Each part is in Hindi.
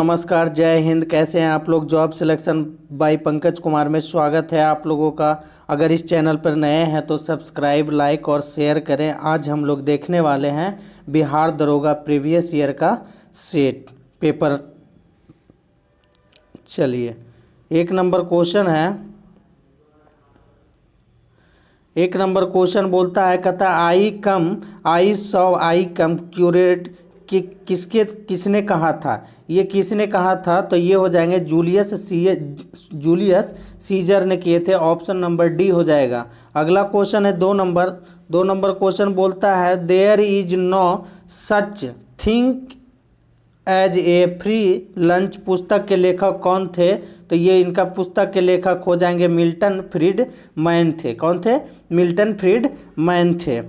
नमस्कार, जय हिंद। कैसे हैं आप लोग। Job selection bye Pankaj Kumar में स्वागत है आप लोगों का। अगर इस चैनल पर नए हैं तो सब्सक्राइब, लाइक और शेयर करें। आज हम लोग देखने वाले हैं बिहार दरोगा प्रीवियस ईयर का सेट पेपर। चलिए, एक नंबर क्वेश्चन बोलता है, कहता I saw I come curate कि किसने कहा था। ये किसने कहा था, तो ये हो जाएंगे जूलियस सीजर ने किए थे। ऑप्शन नंबर डी हो जाएगा। अगला क्वेश्चन है 2 नंबर क्वेश्चन बोलता है, there is no such thing as a free lunch पुस्तक के लेखक कौन थे। तो ये इनका पुस्तक के लेखक हो जाएंगे मिल्टन फ्रीडमैन थे। कौन थे? मिल्टन फ्रीडमैन थे।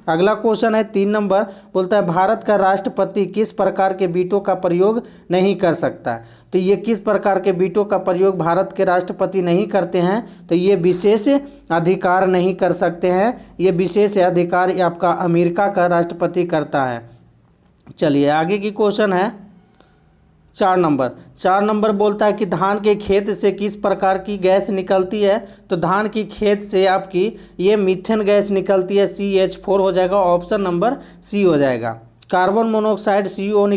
अगला क्वेश्चन है 3 नंबर, बोलता है भारत का राष्ट्रपति किस प्रकार के वीटो का प्रयोग नहीं कर सकता। तो ये किस प्रकार के वीटो का प्रयोग भारत के राष्ट्रपति नहीं करते हैं, तो ये विशेष अधिकार नहीं कर सकते हैं। ये विशेष अधिकार आपका अमेरिका का राष्ट्रपति करता है। चलिए, आगे की क्वेश्चन है 4 नंबर बोलता है कि धान के खेत से किस प्रकार की गैस निकलती है। तो धान की खेत से आपकी ये मीथेन गैस निकलती है, CH4 हो जाएगा। ऑप्शन नंबर सी हो जाएगा। कार्बन मोनोऑक्साइड CO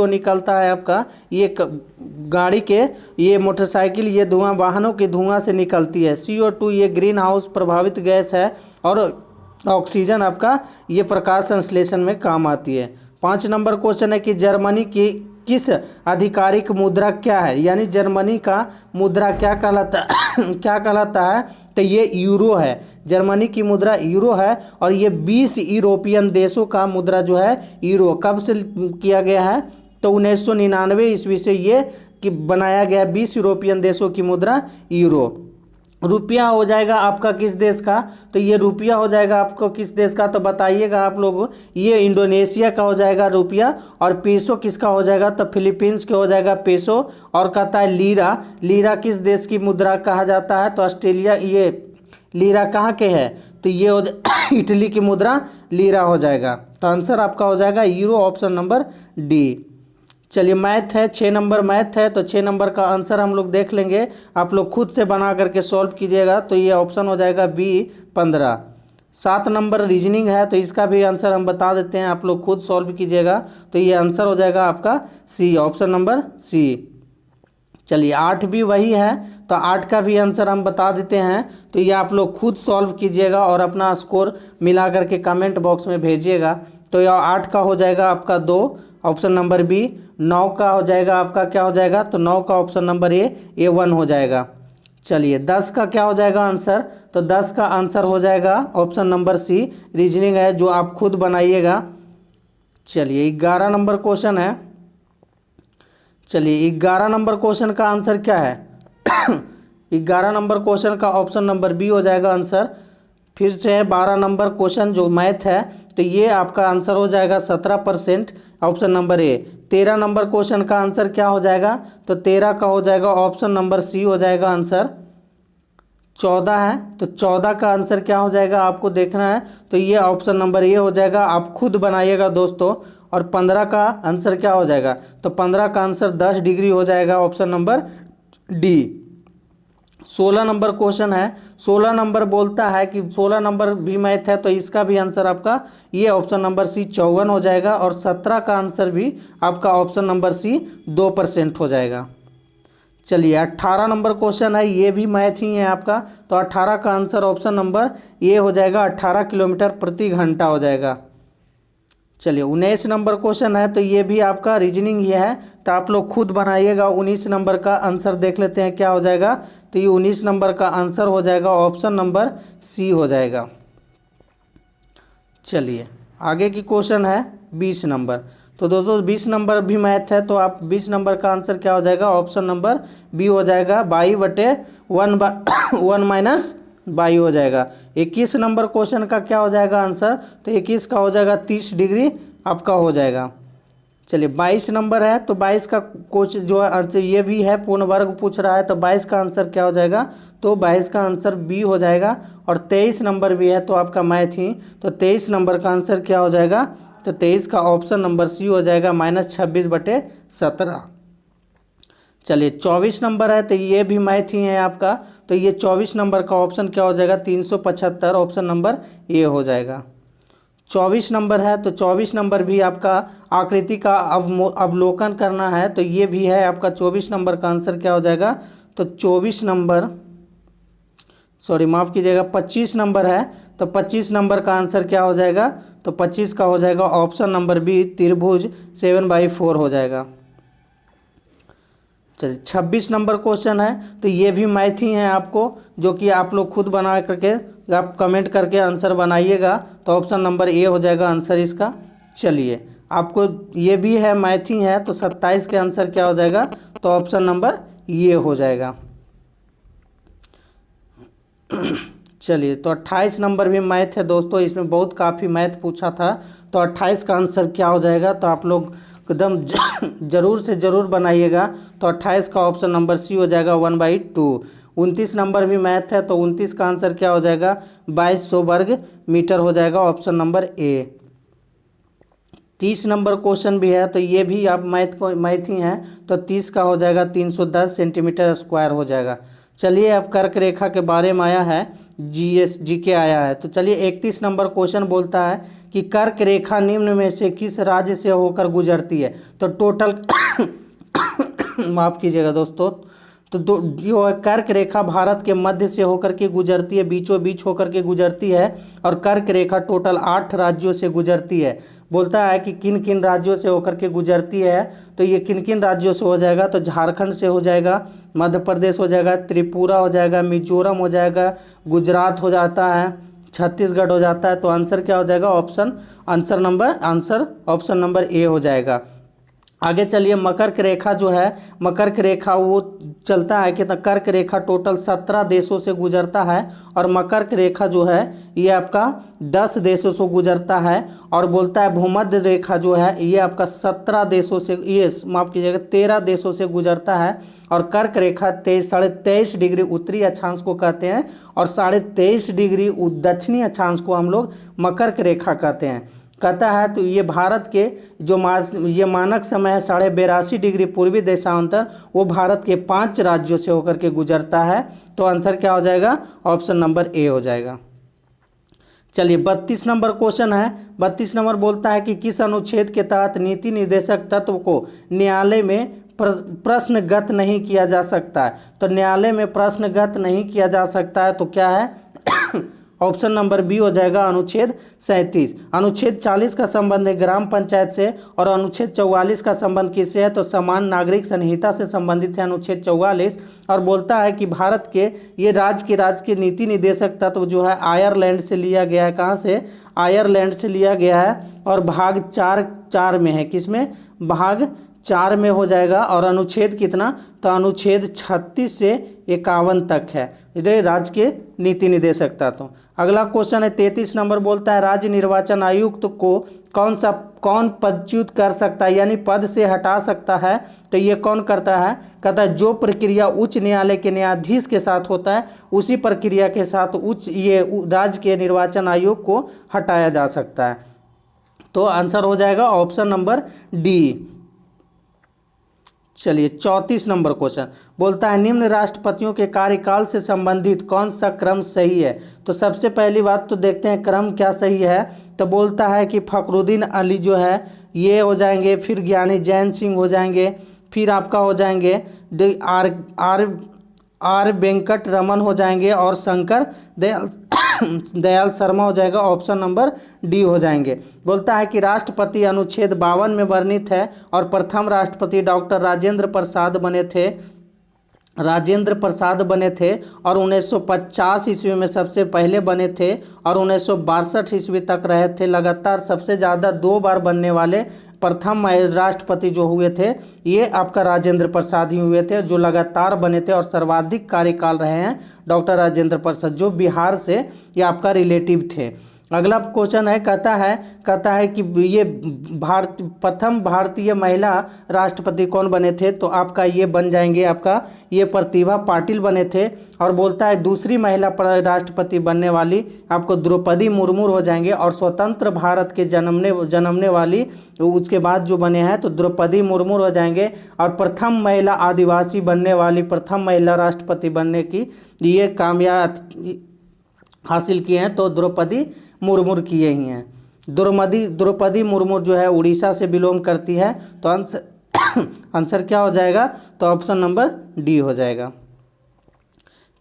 निकलता है आपका ये गाड़ी के, ये मोटरसाइकिल, ये धुआं वाहनों के धुआं से निकलती है। CO2 ये ग्रीन हाउस प्रभावित गैस है। और ऑक्सीजन आपका ये प्रकाश संश्लेषण में काम आती है। 5 नंबर क्वेश्चन है कि जर्मनी की किस आधिकारिक मुद्रा क्या है, यानी जर्मनी का मुद्रा क्या कहलाता है। तो ये यूरो है। जर्मनी की मुद्रा यूरो है। और ये 20 यूरोपियन देशों का मुद्रा जो है यूरो। कब से किया गया है, तो 1999 ईस्वी से ये कि बनाया गया 20 यूरोपियन देशों की मुद्रा यूरो। रुपया हो जाएगा आपका किस देश का, तो ये रुपया हो जाएगा आपको किस देश का, तो बताइएगा आप लोग। ये इंडोनेशिया का हो जाएगा रुपया। और पेसो किसका हो जाएगा, तो फिलीपींस के हो जाएगा पेसो। और कहता है लीरा किस देश की मुद्रा कहा जाता है, तो ऑस्ट्रेलिया। ये लीरा कहाँ के है, तो ये हो इटली की मुद्रा लीरा हो जाएगा। तो आंसर आपका हो जाएगा यूरो। Option number D. चलिए, मैथ है 6 नंबर मैथ है। तो 6 नंबर का आंसर हम लोग देख लेंगे, आप लोग खुद से बना करके सॉल्व कीजिएगा। तो ये ऑप्शन हो जाएगा B 15। 7 नंबर रीजनिंग है। तो इसका भी आंसर हम बता देते हैं, आप लोग खुद सॉल्व कीजिएगा। तो ये आंसर हो जाएगा आपका C, ऑप्शन नंबर C। चलिए, 8 भी वही है। तो 8 का भी आंसर हम बता देते हैं। तो ये आप लोग खुद सॉल्व कीजिएगा और अपना स्कोर मिला करके कमेंट बॉक्स में भेजिएगा। तो यह 8 का हो जाएगा आपका 2, ऑप्शन नंबर B। 9 का हो जाएगा आपका क्या हो जाएगा, तो 9 का ऑप्शन नंबर A1 हो जाएगा। चलिए, 10 का क्या हो जाएगा आंसर, तो 10 का आंसर हो जाएगा ऑप्शन नंबर C। रीजनिंग है जो आप खुद बनाइएगा। चलिए, 11 नंबर क्वेश्चन है। चलिए, 11 नंबर क्वेश्चन का आंसर क्या है 11 नंबर क्वेश्चन का ऑप्शन नंबर B हो जाएगा आंसर। फिर से है 12 नंबर क्वेश्चन जो मैथ है। तो ये आपका आंसर हो जाएगा 17%, option number A। 13 number question का आंसर क्या हो जाएगा, तो 13 का हो जाएगा ऑप्शन नंबर C हो जाएगा आंसर। 14 है। तो 14 का आंसर क्या हो जाएगा आपको देखना है। तो ये ऑप्शन नंबर A हो जाएगा, आप खुद बनाइएगा दोस्तों। और 15 का आंसर क्या हो जाएगा, तो 15 का आंसर 10 डिग्री हो जाएगा, option number D। 16 number question है। 16 नंबर बोलता है कि 16 नंबर भी मैथ है। तो इसका भी आंसर आपका ये ऑप्शन नंबर C 54 हो जाएगा। और 17 का आंसर भी आपका ऑप्शन नंबर C 2% हो जाएगा। चलिए, 18 नंबर क्वेश्चन है। ये भी मैथ ही है आपका। तो 18 का आंसर ऑप्शन नंबर ये हो जाएगा, 18 किलोमीटर प्रति घंटा हो जाएगा। चलिए, 19 नंबर क्वेश्चन है। तो ये भी आपका रीजनिंग ही है। तो आप लोग खुद बनाइएगा। 19 नंबर का आंसर देख लेते हैं क्या हो जाएगा। तो ये 19 नंबर का आंसर हो जाएगा ऑप्शन नंबर C हो जाएगा। चलिए, आगे की क्वेश्चन है 20 नंबर। तो दोस्तों 20 नंबर भी मैथ है। तो आप 20 नंबर का आंसर क्या हो जाएगा, ऑप्शन नंबर B हो जाएगा, 22/1 हो जाएगा। 21 नंबर क्वेश्चन का क्या हो जाएगा आंसर, तो 21 का हो जाएगा 30 डिग्री आपका हो जाएगा। चलिए, 22 नंबर है। तो 22 का क्वेश्चन जो है आंसर ये भी है, पूर्ण वर्ग पूछ रहा है। तो 22 का आंसर क्या हो जाएगा, तो 22 का आंसर B हो जाएगा। और 23 नंबर भी है। तो आपका मैथ ही। तो 23 नंबर का आंसर क्या हो जाएगा, तो 23 का ऑप्शन नंबर C हो जाएगा, -26/17। चलिए 24 नंबर है तो ये भी मैथ ही है आपका, तो ये 24 नंबर का ऑप्शन क्या हो जाएगा, 375, ऑप्शन नंबर ए हो जाएगा। 24 नंबर है तो 24 नंबर भी आपका आकृति का अवलोकन करना है, तो ये भी है आपका 24 नंबर का आंसर क्या हो जाएगा, तो 24 नंबर, सॉरी माफ़ कीजिएगा, 25 नंबर है तो 25 नंबर का आंसर क्या हो जाएगा, तो 25 का हो जाएगा ऑप्शन नंबर बी, त्रिभुज 7/4 हो जाएगा। चलिए 26 नंबर क्वेश्चन है तो ये भी मैथ ही है आपको, जो कि आप लोग खुद बना करके आप कमेंट करके आंसर बनाइएगा, तो ऑप्शन नंबर ए हो जाएगा आंसर इसका। चलिए आपको ये भी है मैथ ही है, तो 27 के आंसर क्या हो जाएगा, तो ऑप्शन नंबर ये हो जाएगा। चलिए तो 28 नंबर भी मैथ है दोस्तों, इसमें बहुत काफ़ी मैथ पूछा था, तो 28 का आंसर क्या हो जाएगा, तो आप लोग एकदम ज़रूर से ज़रूर बनाइएगा, तो 28 का ऑप्शन नंबर सी हो जाएगा 1/2। 29 नंबर भी मैथ है तो 29 का आंसर क्या हो जाएगा, 2200 वर्ग मीटर हो जाएगा, ऑप्शन नंबर ए। 30 नंबर क्वेश्चन भी है तो ये भी आप मैथ ही हैं, तो 30 का हो जाएगा 310 सेंटीमीटर स्क्वायर हो जाएगा। चलिए अब कर्क रेखा के बारे में आया है, जीके आया है, तो चलिए 31 नंबर क्वेश्चन बोलता है कि कर्क रेखा निम्न में से किस राज्य से होकर गुजरती है, तो टोटल माफ़ कीजिएगा दोस्तों, तो जो है कर्क रेखा भारत के मध्य से होकर के गुजरती है, बीचों बीच होकर के गुजरती है, और कर्क रेखा टोटल 8 राज्यों से गुजरती है। बोलता है कि किन किन राज्यों से होकर के गुजरती है, तो ये किन किन राज्यों से हो जाएगा, तो झारखंड से हो जाएगा, मध्य प्रदेश हो जाएगा, त्रिपुरा हो जाएगा, मिजोरम हो जाएगा, गुजरात हो जाता है, छत्तीसगढ़ हो जाता है, तो आंसर क्या हो जाएगा, ऑप्शन नंबर ए हो जाएगा। आगे चलिए मकर रेखा जो है, मकर रेखा वो चलता है कि कर्क रेखा टोटल 17 देशों से गुजरता है, और मकर रेखा जो है ये आपका 10 देशों से गुजरता है, और बोलता है भूमध्य रेखा जो है ये आपका 17 देशों से, ये माफ़ कीजिएगा 13 देशों से गुजरता है, और कर्क रेखा 23.5 डिग्री उत्तरी अक्षांश को कहते हैं, और 23.5 डिग्री दक्षिणी अक्षांश को हम लोग मकर रेखा कहते हैं। कहता है तो ये भारत के जो ये मानक समय है 82.5 डिग्री पूर्वी देशांतर, वो भारत के 5 राज्यों से होकर के गुजरता है, तो आंसर क्या हो जाएगा, ऑप्शन नंबर ए हो जाएगा। चलिए 32 नंबर क्वेश्चन है, 32 नंबर बोलता है कि किस अनुच्छेद के तहत नीति निर्देशक तत्व को न्यायालय में प्रश्नगत नहीं किया जा सकता है, तो न्यायालय में प्रश्नगत नहीं किया जा सकता है, तो क्या है ऑप्शन नंबर बी हो जाएगा अनुच्छेद 37। अनुच्छेद 40 का संबंध है ग्राम पंचायत से, और अनुच्छेद 44 का संबंध किससे है, तो समान नागरिक संहिता से संबंधित है अनुच्छेद 44, और बोलता है कि भारत के ये राज्य के नीति निर्देशक तत्व जो है आयरलैंड से लिया गया है, कहाँ से, आयरलैंड से लिया गया है, और भाग 4 में है, किसमें, भाग 4 में हो जाएगा, और अनुच्छेद कितना, तो अनुच्छेद 36 से 51 तक है ये राज्य के नीति निर्देशक तत्व। अगला क्वेश्चन है 33 नंबर, बोलता है राज्य निर्वाचन आयुक्त को कौन पदच्युत कर सकता है, यानी पद से हटा सकता है, तो ये कौन करता है, कहता है जो प्रक्रिया उच्च न्यायालय के न्यायाधीश के साथ होता है उसी प्रक्रिया के साथ राज्य के निर्वाचन आयोग को हटाया जा सकता है, तो आंसर हो जाएगा ऑप्शन नंबर डी। चलिए 34 नंबर क्वेश्चन बोलता है निम्न राष्ट्रपतियों के कार्यकाल से संबंधित कौन सा क्रम सही है, तो सबसे पहली बात तो देखते हैं क्रम क्या सही है, तो बोलता है कि फखरुद्दीन अली जो है ये हो जाएंगे, फिर ज्ञानी जैन सिंह हो जाएंगे, फिर आपका हो जाएंगे आर वेंकट रमन हो जाएंगे, और शंकर दयाल शर्मा हो जाएगा, ऑप्शन नंबर डी हो जाएंगे। बोलता है कि राष्ट्रपति अनुच्छेद 52 में वर्णित है, और प्रथम राष्ट्रपति डॉक्टर राजेंद्र प्रसाद बने थे, और 1950 ईस्वी में सबसे पहले बने थे, और 1962 ईस्वी तक रहे थे। लगातार सबसे ज़्यादा 2 बार बनने वाले प्रथम राष्ट्रपति जो हुए थे ये आपका राजेंद्र प्रसाद ही हुए थे, जो लगातार बने थे, और सर्वाधिक कार्यकाल रहे हैं डॉक्टर राजेंद्र प्रसाद, जो बिहार से ये आपका रिलेटिव थे। अगला क्वेश्चन है, कहता है कि ये प्रथम भारतीय महिला राष्ट्रपति कौन बने थे? तो आपका ये बन जाएंगे, आपका ये प्रतिभा पाटिल बने थे। और बोलता है दूसरी महिला राष्ट्रपति बनने वाली आपको द्रौपदी मुर्मू हो जाएंगे। और स्वतंत्र भारत के जन्मने वाली उसके बाद जो बने हैं तो द्रौपदी मुर्मू हो जाएंगे। और प्रथम महिला आदिवासी बनने वाली, प्रथम महिला राष्ट्रपति बनने की ये कामयाबी हासिल किए हैं तो द्रौपदी मुर्मू किए ही हैं। द्रौपदी मुर्मू जो है उड़ीसा से बिलोंग करती है। तो आंसर क्या हो जाएगा? तो ऑप्शन नंबर डी हो जाएगा।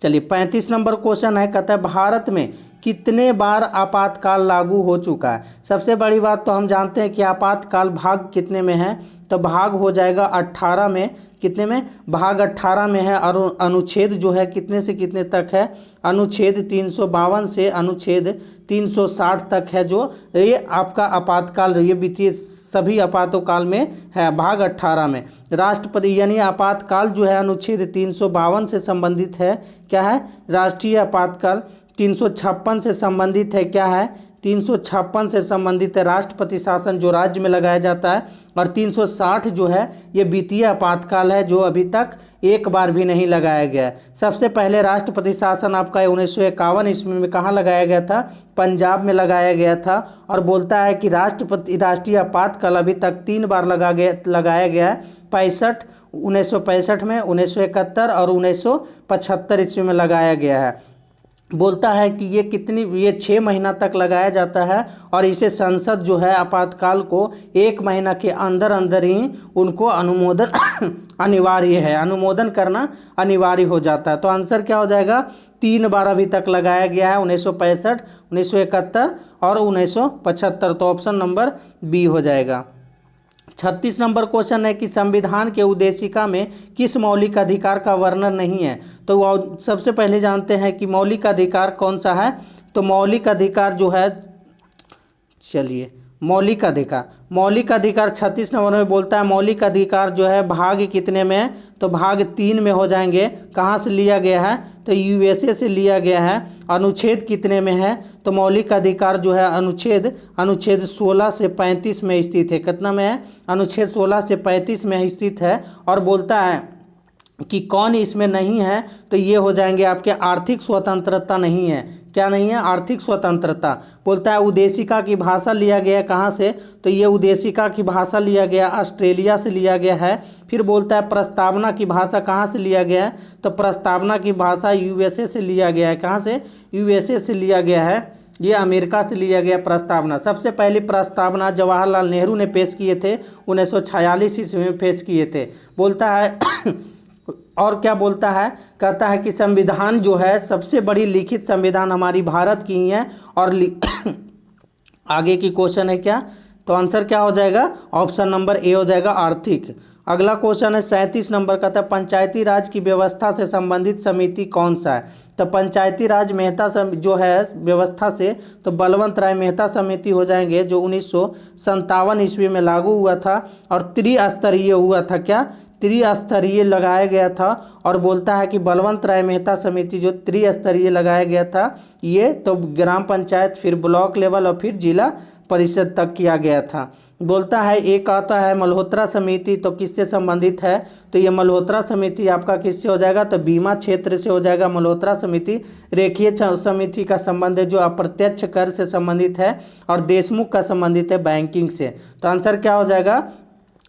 चलिए 35 नंबर क्वेश्चन है, कहता है भारत में कितने बार आपातकाल लागू हो चुका है? सबसे बड़ी बात तो हम जानते हैं कि आपातकाल भाग कितने में है? तो भाग हो जाएगा 18 में। कितने में? भाग 18 में है। और अनुच्छेद जो है कितने से कितने तक है? अनुच्छेद 352 से अनुच्छेद 360 तक है, जो ये आपका आपातकाल, ये वित्तीय सभी आपातकाल में है भाग 18 में। राष्ट्रपति यानी आपातकाल जो है अनुच्छेद 352 से संबंधित है। क्या है? राष्ट्रीय आपातकाल 356 से संबंधित है। क्या है? 356 से संबंधित है राष्ट्रपति शासन जो राज्य में लगाया जाता है। और 360 जो है ये वित्तीय आपातकाल है, जो अभी तक एक बार भी नहीं लगाया गया है। सबसे पहले राष्ट्रपति शासन आपका 1951 ईस्वी में कहाँ लगाया गया था? पंजाब में लगाया गया था। और बोलता है कि राष्ट्रीय आपातकाल अभी तक 3 बार लगाया गया है। 1965 में, 1971 और 1975 ईस्वी में लगाया गया है। बोलता है कि ये 6 महीना तक लगाया जाता है। और इसे संसद जो है आपातकाल को 1 महीना के अंदर अंदर ही उनको अनुमोदन अनिवार्य है, अनुमोदन करना अनिवार्य हो जाता है। तो आंसर क्या हो जाएगा? 3 बार अभी तक लगाया गया है, 1965, 1971 और 1975। तो ऑप्शन नंबर बी हो जाएगा। 36 नंबर क्वेश्चन है कि संविधान के उद्देशिका में किस मौलिक अधिकार का वर्णन नहीं है? तो सबसे पहले जानते हैं कि मौलिक अधिकार कौन सा है। तो मौलिक अधिकार जो है, चलिए मौलिक अधिकार 36 नंबर में बोलता है मौलिक अधिकार जो है भाग कितने में है? तो भाग 3 में हो जाएंगे। कहाँ से लिया गया है? तो यूएसए से लिया गया है। अनुच्छेद कितने में है? तो मौलिक अधिकार जो है अनुच्छेद 16 से 35 में स्थित है। कितना में है? अनुच्छेद 16 से 35 में स्थित है। और बोलता है कि कौन इसमें नहीं है? तो ये हो जाएंगे आपके आर्थिक स्वतंत्रता नहीं है। क्या नहीं है? आर्थिक स्वतंत्रता। बोलता है उद्देशिका की भाषा लिया गया कहाँ से? तो ये उद्देशिका की भाषा लिया गया ऑस्ट्रेलिया से लिया गया है। फिर बोलता है प्रस्तावना की भाषा कहाँ से लिया गया है? तो प्रस्तावना की भाषा यूएसए से लिया गया है। कहाँ से? यूएसए से लिया गया है, ये अमेरिका से लिया गया प्रस्तावना। सबसे पहली प्रस्तावना जवाहरलाल नेहरू ने पेश किए थे, 1946 ईस्वी में पेश किए थे। बोलता है और क्या बोलता है? कहता है कि संविधान जो है सबसे बड़ी लिखित संविधान हमारी भारत की ही है। और आगे की क्वेश्चन है क्या? तो आंसर क्या हो जाएगा? ऑप्शन नंबर ए हो जाएगा, आर्थिक। अगला क्वेश्चन है 37 नंबर का था पंचायती राज की व्यवस्था से संबंधित समिति कौन सा है? तो पंचायती राज मेहता जो है व्यवस्था से तो बलवंत राय मेहता समिति हो जाएंगे, जो 1957 ईस्वी में लागू हुआ था। और त्रिस्तरीय हुआ था। क्या? त्रिस्तरीय लगाया गया था। और बोलता है कि बलवंत राय मेहता समिति जो त्रिस्तरीय लगाया गया था, ये तो ग्राम पंचायत, फिर ब्लॉक लेवल और फिर जिला परिषद तक किया गया था। बोलता है एक आता है मल्होत्रा समिति, तो किससे संबंधित है? तो ये मल्होत्रा समिति आपका किससे हो जाएगा? तो बीमा क्षेत्र से हो जाएगा मल्होत्रा समिति। रेखीय समिति का संबंध है जो अप्रत्यक्ष कर से संबंधित है। और देशमुख का संबंधित है बैंकिंग से। तो आंसर क्या हो जाएगा?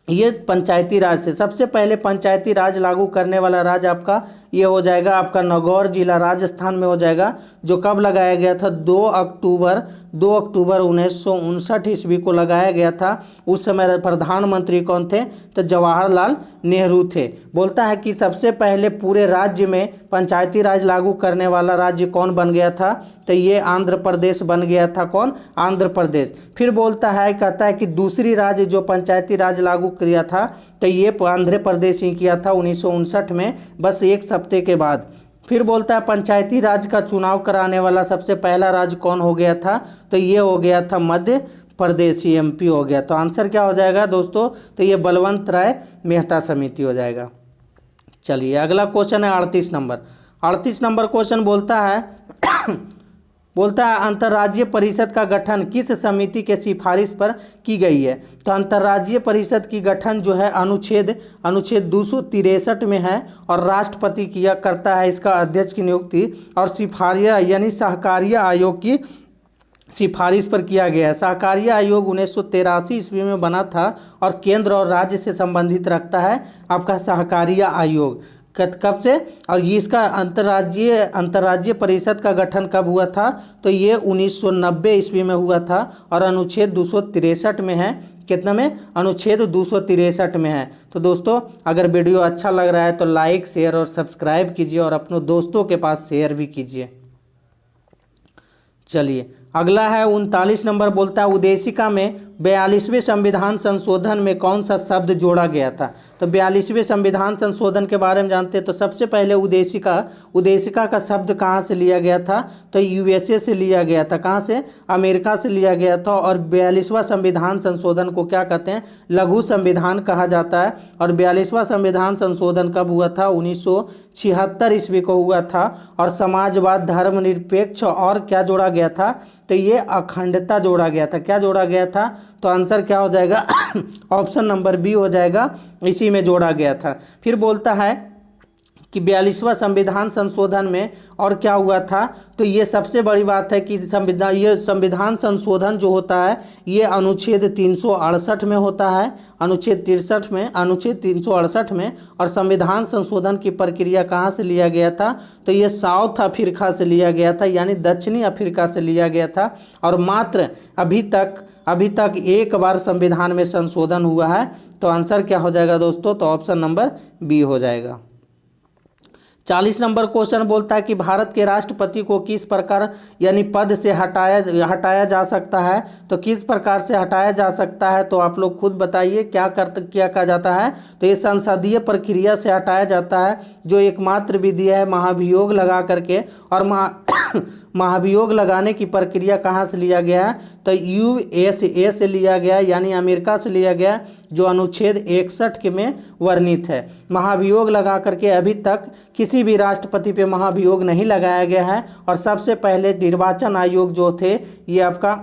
ये पंचायती राज से। सबसे पहले पंचायती राज लागू करने वाला राज्य आपका ये हो जाएगा आपका नागौर जिला राजस्थान में हो जाएगा, जो कब लगाया गया था? 2 अक्टूबर 1959 ईस्वी को लगाया गया था। उस समय प्रधानमंत्री कौन थे? तो जवाहरलाल नेहरू थे। बोलता है कि सबसे पहले पूरे राज्य में पंचायती राज लागू करने वाला राज्य कौन बन गया था? तो ये आंध्र प्रदेश बन गया था। कौन? आंध्र प्रदेश। फिर बोलता है, कहता है कि दूसरी राज्य जो पंचायती राज लागू किया था तो ये आंध्र प्रदेश ही किया था 1959 में, बस 1 हफ्ते के बाद। फिर बोलता है पंचायती राज का चुनाव कराने वाला सबसे पहला राज्य कौन हो गया था? तो ये हो गया था मध्य प्रदेश, एमपी हो गया। तो आंसर क्या हो जाएगा दोस्तों? तो ये बलवंत राय मेहता समिति हो जाएगा। चलिए अगला क्वेश्चन है 38 नंबर। 38 नंबर क्वेश्चन बोलता बोलता है अंतर्राज्यीय परिषद का गठन किस समिति के सिफारिश पर की गई है। तो अंतर्राज्यीय परिषद की गठन जो है अनुच्छेद 263 में है और राष्ट्रपति किया करता है इसका अध्यक्ष की नियुक्ति, और सिफारिया यानी सहकारिय आयोग की सिफारिश पर किया गया है। सहकारिय आयोग 1983 ईस्वी में बना था और केंद्र और राज्य से संबंधित रखता है आपका सहकारिय आयोग। कब से, और ये इसका अंतर्राज्यीय परिषद का गठन कब हुआ था, तो ये 1990 ईस्वी में हुआ था और अनुच्छेद 263 में है। कितना में, अनुच्छेद 263 में है। तो दोस्तों अगर वीडियो अच्छा लग रहा है तो लाइक शेयर और सब्सक्राइब कीजिए और अपने दोस्तों के पास शेयर भी कीजिए। चलिए अगला है 39 नंबर, बोलता है उद्देशिका में 42वें संविधान संशोधन में कौन सा शब्द जोड़ा गया था। तो 42वें संविधान संशोधन के बारे में जानते हैं। तो सबसे पहले उद्देशिका का शब्द कहाँ से लिया गया था, तो यूएसए से लिया गया था। कहाँ से, अमेरिका से लिया गया था। और 42वां संविधान संशोधन को क्या कहते हैं, लघु संविधान कहा जाता है। और 42वां संविधान संशोधन कब हुआ था, 1976 ईस्वी को हुआ था। और समाजवाद, धर्मनिरपेक्ष और क्या जोड़ा गया था, तो ये अखंडता जोड़ा गया था। क्या जोड़ा गया था, तो आंसर क्या हो जाएगा ऑप्शन नंबर बी हो जाएगा, इसी में जोड़ा गया था। फिर बोलता है कि 42वां संविधान संशोधन में और क्या हुआ था, तो ये सबसे बड़ी बात है कि संविधान संशोधन जो होता है ये अनुच्छेद 368 में होता है, अनुच्छेद 368 में। और संविधान संशोधन की प्रक्रिया कहाँ से लिया गया था, तो ये साउथ अफ्रीका से लिया गया था, यानी दक्षिणी अफ्रीका से लिया गया था। और मात्र अभी तक एक बार संविधान में संशोधन हुआ है। तो आंसर क्या हो जाएगा दोस्तों, तो ऑप्शन नंबर बी हो जाएगा। 40 नंबर क्वेश्चन बोलता है कि भारत के राष्ट्रपति को किस प्रकार यानी पद से हटाया जा सकता है। तो किस प्रकार से हटाया जा सकता है, तो आप लोग खुद बताइए क्या कहा जाता है। तो ये संसदीय प्रक्रिया से हटाया जाता है, जो एकमात्र विधि है महाभियोग लगा करके। और महाभियोग लगाने की प्रक्रिया कहाँ से लिया गया है, तो यूएसए से लिया गया, यानी अमेरिका से लिया गया, जो अनुच्छेद 61 में वर्णित है। महाभियोग लगा करके अभी तक किसी भी राष्ट्रपति पे महाभियोग नहीं लगाया गया है। और सबसे पहले निर्वाचन आयोग जो थे, ये आपका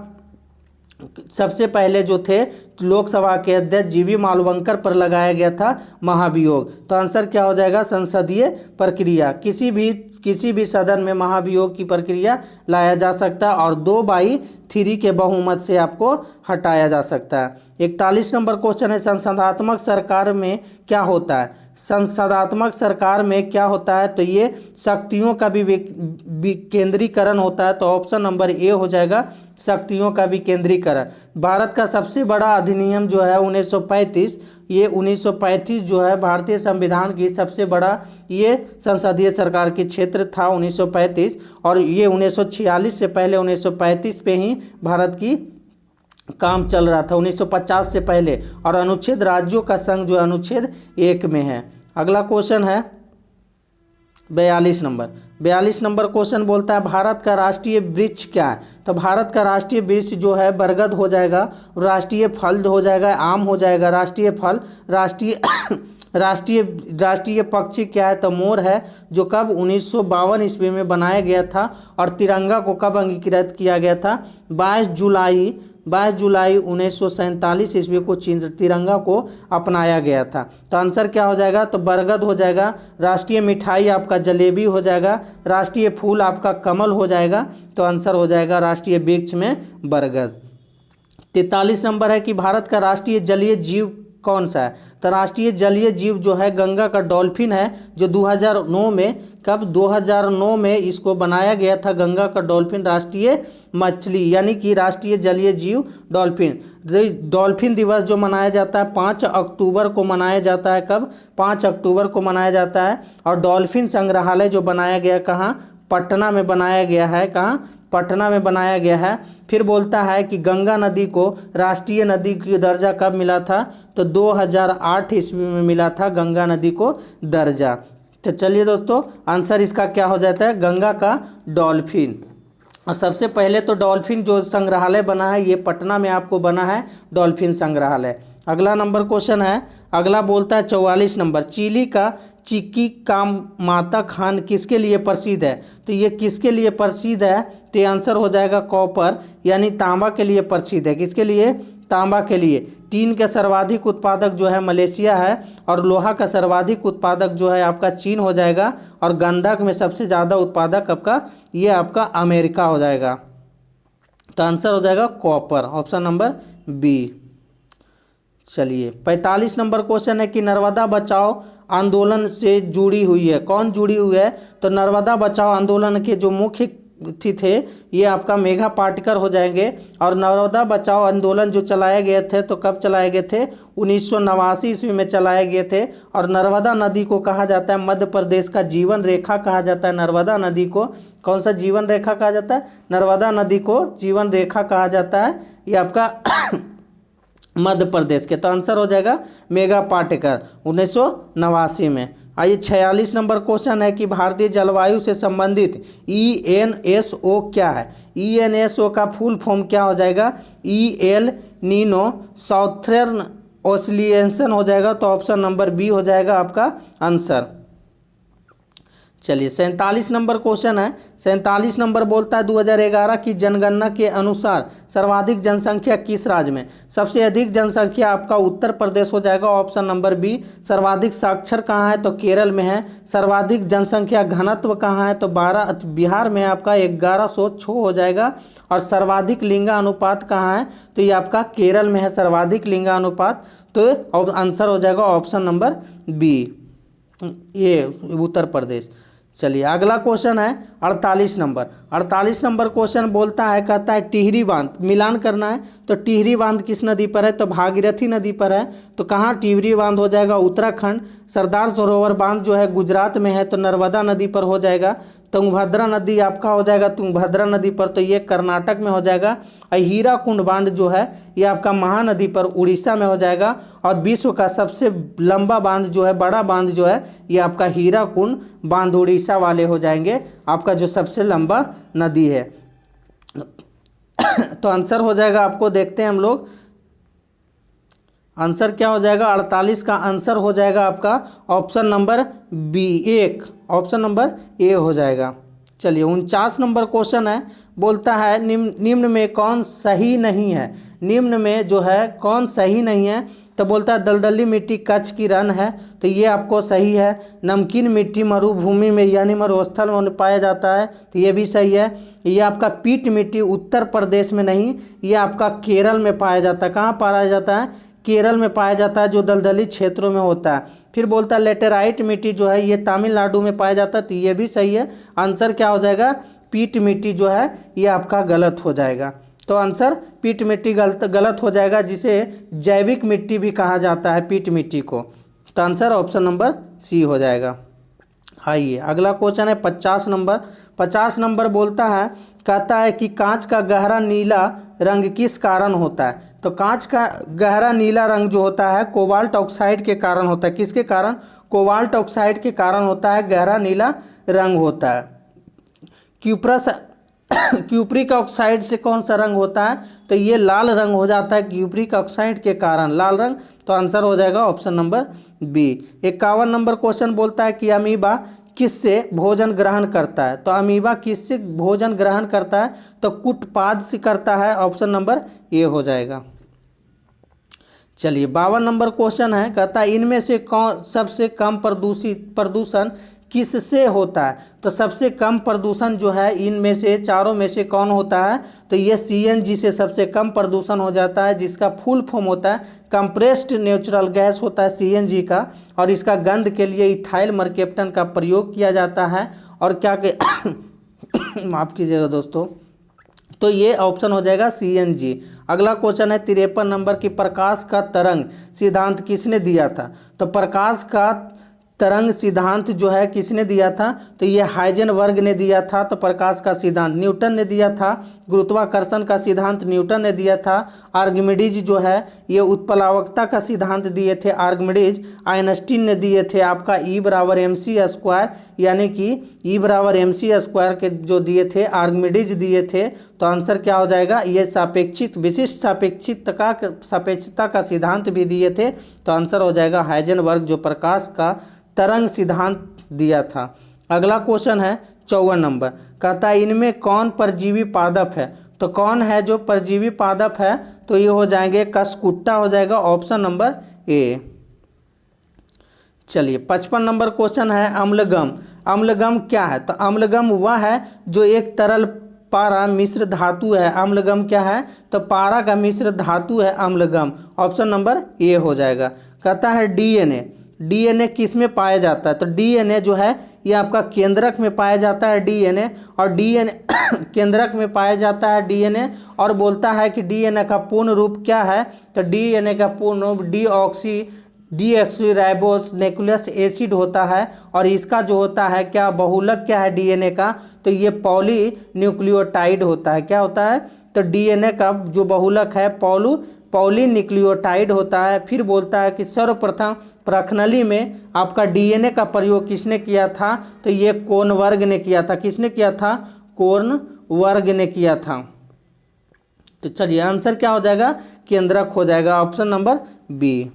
सबसे पहले जो थे लोकसभा के अध्यक्ष जीवी मालवंकर पर लगाया गया था महाभियोग। तो आंसर क्या हो जाएगा, संसदीय प्रक्रिया। किसी भी सदन में महाभियोग की प्रक्रिया लाया जा सकता है और 2/3 के बहुमत से आपको हटाया जा सकता है। 41 नंबर क्वेश्चन है संसदात्मक सरकार में क्या होता है। संसदात्मक सरकार में क्या होता है, तो ये शक्तियों का भी केंद्रीकरण होता है। तो ऑप्शन नंबर ए हो जाएगा, शक्तियों का भी केंद्रीकरण। भारत का सबसे बड़ा अधिनियम जो है 1935, ये 1935 जो है भारतीय संविधान की सबसे बड़ा ये संसदीय सरकार की क्षेत्र था 1935। और ये 1946 से पहले 1935 पे ही भारत की काम चल रहा था, 1950 से पहले। और अनुच्छेद राज्यों का संघ जो अनुच्छेद 1 में है। अगला क्वेश्चन है 42 नंबर क्वेश्चन बोलता है भारत का राष्ट्रीय वृक्ष क्या है। तो भारत का राष्ट्रीय वृक्ष जो है बरगद हो जाएगा, राष्ट्रीय फल हो जाएगा आम हो जाएगा, राष्ट्रीय फल। राष्ट्रीय पक्षी क्या है, तो मोर है, जो कब 1952 ईस्वी में बनाया गया था। और तिरंगा को कब अंगीकृत किया गया था, 22 जुलाई 1947 ईस्वी को तिरंगा को अपनाया गया था। तो आंसर क्या हो जाएगा, तो बरगद हो जाएगा। राष्ट्रीय मिठाई आपका जलेबी हो जाएगा, राष्ट्रीय फूल आपका कमल हो जाएगा। तो आंसर हो जाएगा राष्ट्रीय वृक्ष में बरगद। 43 नंबर है कि भारत का राष्ट्रीय जलीय जीव कौन सा है। तो राष्ट्रीय जलीय जीव जो है गंगा का डॉल्फिन है, जो 2009 में इसको बनाया गया था। गंगा का डॉल्फिन राष्ट्रीय मछली यानी कि राष्ट्रीय जलीय जीव डॉल्फिन। डॉल्फिन दिवस जो मनाया जाता है 5 अक्टूबर को मनाया जाता है। कब, 5 अक्टूबर को मनाया जाता है। और डॉल्फिन संग्रहालय जो बनाया गया कहाँ, पटना में बनाया गया है। कहाँ, पटना में बनाया गया है। फिर बोलता है कि गंगा नदी को राष्ट्रीय नदी की दर्जा कब मिला था, तो 2008 ईस्वी में मिला था गंगा नदी को दर्जा। तो चलिए दोस्तों आंसर इसका क्या हो जाता है, गंगा का डॉल्फिन। और सबसे पहले तो डॉल्फिन जो संग्रहालय बना है ये पटना में आपको बना है डॉल्फिन संग्रहालय। अगला नंबर क्वेश्चन है, अगला बोलता है 44 नंबर, चिली का चिक्की का माता खान किसके लिए प्रसिद्ध है? तो ये किसके लिए प्रसिद्ध है? तो आंसर हो जाएगा कॉपर, यानी तांबा के लिए प्रसिद्ध है। किसके लिए? तांबा के लिए। टीन के सर्वाधिक उत्पादक जो है मलेशिया है, और लोहा का सर्वाधिक उत्पादक जो है आपका चीन हो जाएगा, और गंधक में सबसे ज़्यादा उत्पादक आपका ये आपका अमेरिका हो जाएगा। तो आंसर हो जाएगा कॉपर, ऑप्शन नंबर बी। चलिए 45 नंबर क्वेश्चन है कि नर्मदा बचाओ आंदोलन से जुड़ी हुई है, कौन जुड़ी हुई है? तो नर्मदा बचाओ आंदोलन के जो मुख्य थे ये आपका मेघा पाटकर हो जाएंगे। और नर्मदा बचाओ आंदोलन जो चलाए गए थे, तो कब चलाए गए थे? 1989 ईस्वी में चलाए गए थे। और नर्मदा नदी को कहा जाता है मध्य प्रदेश का जीवन रेखा कहा जाता है। नर्मदा नदी को कौन सा जीवन रेखा कहा जाता है? नर्मदा नदी को जीवन रेखा कहा जाता है, ये आपका मध्य प्रदेश के। तो आंसर हो जाएगा मेघा पाटकर 1989 में। आइए 46 नंबर क्वेश्चन है कि भारतीय जलवायु से संबंधित ENSO क्या है? ENSO का फुल फॉर्म क्या हो जाएगा? EL नीनो साउथर्न ओसिलेशन हो जाएगा। तो ऑप्शन नंबर बी हो जाएगा आपका आंसर। चलिए 47 नंबर क्वेश्चन है, 47 नंबर बोलता है 2011 की जनगणना के अनुसार सर्वाधिक जनसंख्या किस राज्य में? सबसे अधिक जनसंख्या आपका उत्तर प्रदेश हो जाएगा, ऑप्शन नंबर बी। सर्वाधिक साक्षर कहाँ है? तो केरल में है। सर्वाधिक जनसंख्या घनत्व कहाँ है? तो बिहार में आपका 1106 हो जाएगा। और सर्वाधिक लिंगानुपात कहाँ है? तो ये आपका केरल में है सर्वाधिक लिंगानुपात। तो आंसर हो जाएगा ऑप्शन नंबर बी, ये उत्तर प्रदेश। चलिए अगला क्वेश्चन है 48 नंबर। 48 नंबर क्वेश्चन बोलता है, कहता है टिहरी बांध मिलान करना है। तो टिहरी बांध किस नदी पर है? तो भागीरथी नदी पर है। तो कहाँ टिहरी बांध हो जाएगा? उत्तराखंड। सरदार सरोवर बांध जो है गुजरात में है, तो नर्मदा नदी पर हो जाएगा। तुंगभद्रा नदी आपका हो जाएगा तुंगभद्रा नदी पर, तो ये कर्नाटक में हो जाएगा। और हीराकुंड बांध जो है ये आपका महानदी पर उड़ीसा में हो जाएगा। और विश्व का सबसे लंबा बांध जो है, बड़ा बांध जो है, ये आपका हीराकुंड बांध उड़ीसा वाले हो जाएंगे, आपका जो सबसे लंबा नदी है। तो आंसर हो जाएगा, आपको देखते हैं हम लोग आंसर क्या हो जाएगा। 48 का आंसर हो जाएगा आपका option number B, 1, option number A हो जाएगा। चलिए 49 नंबर क्वेश्चन है, बोलता है निम्न में कौन सही नहीं है? निम्न में जो है कौन सही नहीं है? तो बोलता है दलदली मिट्टी कच्छ की रण है, तो ये आपको सही है। नमकीन मिट्टी मरुभूमि में यानी मरुस्थल में पाया जाता है, तो ये भी सही है। ये आपका पीट मिट्टी उत्तर प्रदेश में नहीं, ये आपका केरल में पाया जाता है। कहाँ पाया जाता है? केरल में पाया जाता है, जो दलदली क्षेत्रों में होता है। फिर बोलता है लेटेराइट मिट्टी जो है ये तमिलनाडु में पाया जाता है, तो ये भी सही है। आंसर क्या हो जाएगा? पीट मिट्टी जो है ये आपका गलत हो जाएगा। तो आंसर पीट मिट्टी गलत हो जाएगा, जिसे जैविक मिट्टी भी कहा जाता है पीट मिट्टी को। तो आंसर ऑप्शन नंबर सी हो जाएगा। आइए अगला क्वेश्चन है 50 नंबर। 50 नंबर बोलता है, कहता है कि कांच का गहरा नीला रंग किस कारण होता है? तो कांच का गहरा नीला रंग जो होता है कोबाल्ट ऑक्साइड के कारण होता है। किसके कारण? कोबाल्ट ऑक्साइड के कारण होता है, गहरा नीला रंग होता है। क्यूप्रिक ऑक्साइड से कौन सा रंग होता है? तो ये लाल रंग हो जाता है क्यूप्रिक ऑक्साइड के कारण, लाल रंग। तो आंसर हो जाएगा option number B. 51 number question बोलता है कि अमीबा किससे भोजन ग्रहण करता है? तो अमीबा किससे भोजन ग्रहण करता है? तो कुटपाद से करता है, ऑप्शन नंबर ए हो जाएगा। चलिए 52 नंबर क्वेश्चन है, कहता है इनमें से कौन सबसे कम प्रदूषण किससे होता है? तो सबसे कम प्रदूषण जो है इनमें से चारों में से कौन होता है? तो ये CNG से सबसे कम प्रदूषण हो जाता है, जिसका फुल फॉर्म होता है कंप्रेस्ड नेचुरल गैस होता है CNG का। और इसका गंध के लिए इथाइल मरकेप्टन का प्रयोग किया जाता है। और क्या के माफ़ कीजिएगा दोस्तों, तो ये ऑप्शन हो जाएगा CNG। अगला क्वेश्चन है 53 नंबर की प्रकाश का तरंग सिद्धांत किसने दिया था? तो प्रकाश का तरंग सिद्धांत जो है किसने दिया था, तो ये हाइजेनबर्ग ने दिया था। तो प्रकाश का सिद्धांत न्यूटन ने दिया था। गुरुत्वाकर्षण का सिद्धांत न्यूटन ने दिया था। आर्किमिडीज जो है ये उत्प्लावकता का सिद्धांत दिए थे आर्किमिडीज। आइंस्टीन ने दिए थे आपका E=mc², यानी कि E=mc² के जो दिए थे आर्किमिडीज दिए थे। तो आंसर क्या हो जाएगा, ये सापेक्षिक विशिष्ट सापेक्षता का सिद्धांत भी दिए थे। तो आंसर हो जाएगा हाइजेनबर्ग, जो प्रकाश का तरंग सिद्धांत दिया था। अगला क्वेश्चन है 54 नंबर, कहता है इनमें कौन परजीवी पादप है। तो कौन है जो परजीवी पादप है, तो ये हो जाएंगे कसकुट्टा हो जाएगा, ऑप्शन नंबर ए। चलिए 55 नंबर क्वेश्चन है अम्लगम। अम्लगम क्या है, तो अम्लगम वह है जो एक तरल पारा मिश्र धातु है। अम्लगम क्या है, तो पारा का मिश्र धातु है अम्लगम, ऑप्शन नंबर ए हो जाएगा। कहता है डीएनए। डीएनए किस में पाया जाता है, तो डीएनए जो है ये आपका केंद्रक में पाया जाता है डीएनए, और डीएनए केंद्रक में पाया जाता है डीएनए। और बोलता है कि डीएनए का पूर्ण रूप क्या है, तो डीएनए का पूर्ण रूप डीऑक्सी न्यूक्लियस एसिड होता है। और इसका जो होता है क्या बहुलक क्या है डीएनए का, तो ये पॉली न्यूक्लियोटाइड होता है। क्या होता है, तो डीएनए का जो बहुलक है पॉलीन्यूक्लियोटाइड होता है। फिर बोलता है कि सर्वप्रथम प्रखनली में आपका डीएनए का प्रयोग किसने किया था, तो ये कोनवर्ग ने किया था। किसने किया था, कोनवर्ग ने किया था। तो चलिए आंसर क्या हो जाएगा, केंद्रक हो जाएगा, option number B.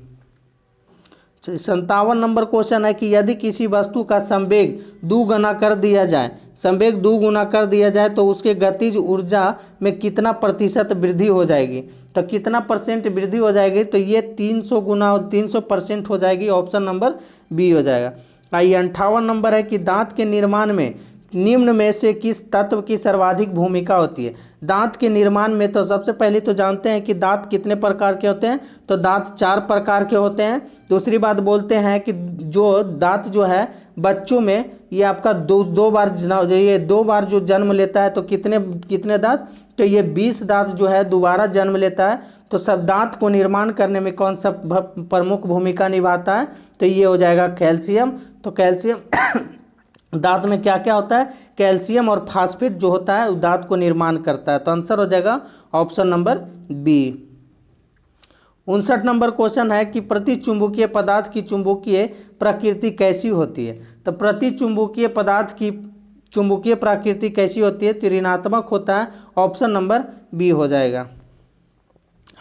57 number question है कि यदि किसी वस्तु का संवेग दुगुना कर दिया जाए, संवेग दुगुना कर दिया जाए तो उसके गतिज ऊर्जा में कितना प्रतिशत वृद्धि हो जाएगी, तो कितना परसेंट वृद्धि हो जाएगी, तो ये 300 गुना 300% हो जाएगी, ऑप्शन नंबर बी हो जाएगा। आइए 58 नंबर है कि दांत के निर्माण में निम्न में से किस तत्व की सर्वाधिक भूमिका होती है। दांत के निर्माण में तो सबसे पहले तो जानते हैं कि दांत कितने प्रकार के होते हैं, तो दांत 4 प्रकार के होते हैं। दूसरी बात बोलते हैं कि जो दांत जो है बच्चों में ये आपका दो बार जो जन्म लेता है, तो कितने दांत, तो ये 20 दांत जो है दोबारा जन्म लेता है। तो सब दांत को निर्माण करने में कौन सा प्रमुख भूमिका निभाता है, तो ये हो जाएगा कैल्शियम। तो कैल्शियम दांत में क्या क्या होता है, कैल्शियम और फास्फेट जो होता है दांत को निर्माण करता है। तो आंसर हो जाएगा option number B. 59 number question है कि प्रतिचुंबकीय पदार्थ की चुंबकीय प्रकृति कैसी होती है। तो प्रतिचुंबकीय पदार्थ की चुंबकीय प्रकृति कैसी होती है, तो ऋणात्मक होता है, ऑप्शन नंबर बी हो जाएगा।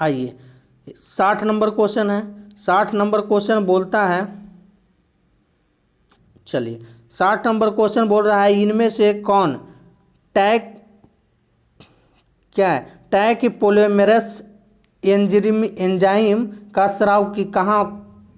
आइए 60 नंबर क्वेश्चन है। 60 नंबर क्वेश्चन बोलता है, चलिए 60 नंबर क्वेश्चन बोल रहा है इनमें से कौन टैक पोलीमरेस एंजाइम का स्राव की कहाँ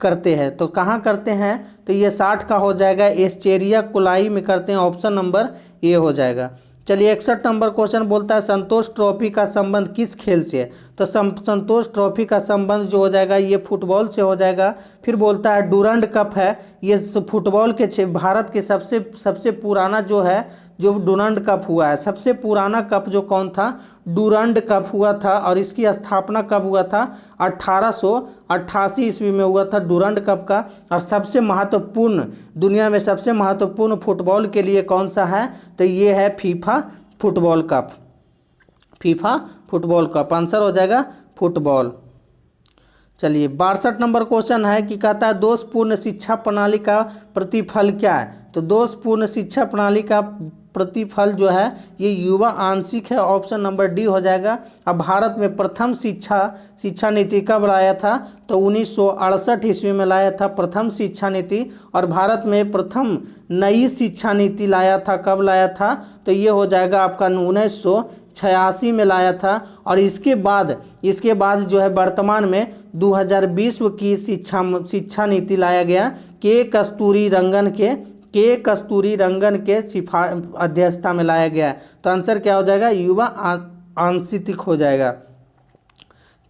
करते हैं, तो कहाँ करते हैं, तो ये 60 का हो जाएगा, एस्चेरिया कोलाई में करते हैं, ऑप्शन नंबर ए हो जाएगा। चलिए 61 नंबर क्वेश्चन बोलता है संतोष ट्रॉफी का संबंध किस खेल से है, तो संतोष ट्रॉफी का संबंध जो हो जाएगा ये फुटबॉल से हो जाएगा। फिर बोलता है डूरंड कप है, ये फुटबॉल के भारत के सबसे पुराना जो है जो डूरंड कप हुआ है, सबसे पुराना कप जो कौन था, डूरंड कप हुआ था। और इसकी स्थापना कब हुआ था, 1888 ईस्वी में हुआ था डूरंड कप का। और सबसे महत्वपूर्ण, दुनिया में सबसे महत्वपूर्ण फुटबॉल के लिए कौन सा है, तो ये है FIFA football cup. FIFA football cup answer हो जाएगा फुटबॉल। चलिए 62 नंबर क्वेश्चन है कि कहता है दोषपूर्ण शिक्षा प्रणाली का प्रतिफल क्या है, तो दोषपूर्ण शिक्षा प्रणाली का प्रतिफल जो है ये युवा आंशिक है, ऑप्शन नंबर डी हो जाएगा। अब भारत में प्रथम शिक्षा नीति कब लाया था, तो 1968 ईस्वी में लाया था प्रथम शिक्षा नीति। और भारत में प्रथम नई शिक्षा नीति लाया था, कब लाया था, तो ये हो जाएगा आपका 1986 में लाया था। और इसके बाद जो है वर्तमान में 2020 की शिक्षा नीति लाया गया के कस्तूरी रंगन के अध्यक्षता में लाया गया है। तो आंसर क्या हो जाएगा, युवा आंशिक हो जाएगा।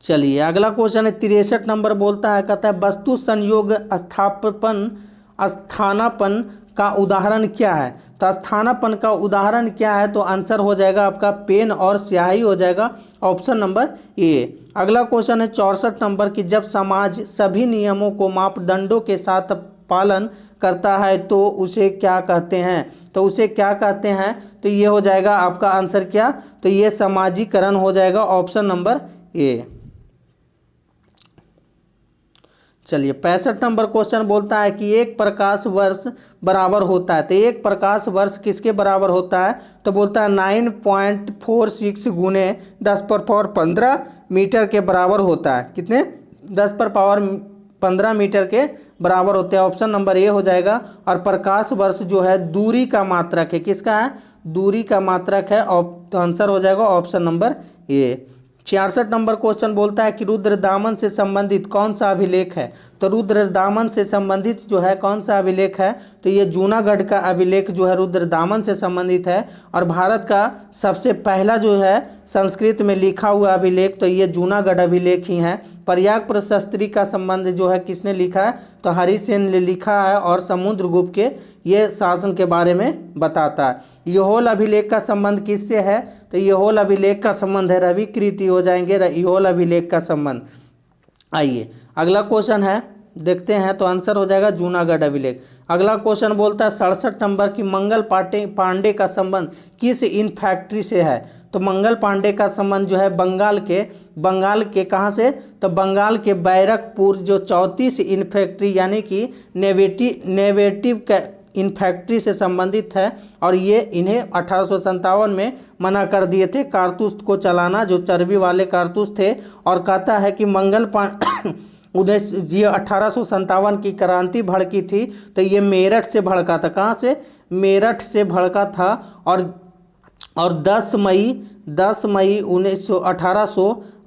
चलिए अगला क्वेश्चन है 63 नंबर बोलता है, कहता है वस्तु संयोग स्थानापन्न का उदाहरण क्या है, तो स्थानापन्न का उदाहरण क्या है, तो आंसर हो जाएगा आपका पेन और स्याही हो जाएगा, ऑप्शन नंबर ए। अगला क्वेश्चन है 64 नंबर की जब समाज सभी नियमों को मापदंडों के साथ पालन करता है तो उसे क्या कहते हैं? तो उसे क्या कहते हैं? तो ये हो जाएगा आपका आंसर क्या? तो ये समाजीकरण हो जाएगा, ऑप्शन नंबर ए। चलिए 65 नंबर क्वेश्चन बोलता है कि एक प्रकाश वर्ष बराबर होता है, तो एक प्रकाश वर्ष किसके बराबर होता है? तो बोलता है 9.46 गुने 10⁻15 मीटर के बराबर होता है। कितने? 10⁻15 मीटर के बराबर होते हैं। ऑप्शन नंबर ए हो जाएगा। और प्रकाश वर्ष जो है दूरी का मात्रक है। किसका है? दूरी का मात्रक है। तो आंसर हो जाएगा ऑप्शन नंबर ए। 66 नंबर क्वेश्चन बोलता है कि रुद्रदामन से संबंधित कौन सा अभिलेख है? तो रुद्रदामन से संबंधित जो है कौन सा अभिलेख है? तो ये जूनागढ़ का अभिलेख जो है रुद्रदामन से संबंधित है। और भारत का सबसे पहला जो है संस्कृत में लिखा हुआ अभिलेख तो ये जूनागढ़ अभिलेख ही है। प्रयाग प्रशस्त्री का संबंध जो है किसने लिखा है? तो हरिसेन ने लिखा है और समुद्रगुप्त के ये शासन के बारे में बताता है। यहोल अभिलेख का संबंध किससे है? तो यहोल अभिलेख का संबंध है रवि कृति हो जाएंगे यहोल अभिलेख का संबंध। आइए अगला क्वेश्चन है, देखते हैं। तो आंसर हो जाएगा जूनागढ़ अभिलेख। अगला क्वेश्चन बोलता है 67 नंबर की मंगल पांडे का संबंध किस इन फैक्ट्री से है? तो मंगल पांडे का संबंध जो है बंगाल के कहाँ से? तो बंगाल के बैरकपुर जो 34 इन फैक्ट्री यानी कि नेवेटिव का इन फैक्ट्री से संबंधित है। और ये इन्हें 1857 में मना कर दिए थे कारतूस को चलाना, जो चर्बी वाले कारतूस थे। और कहता है कि मंगल उदय ये 1857 की क्रांति भड़की थी तो ये मेरठ से भड़का था। कहाँ से? मेरठ से भड़का था। और 10 मई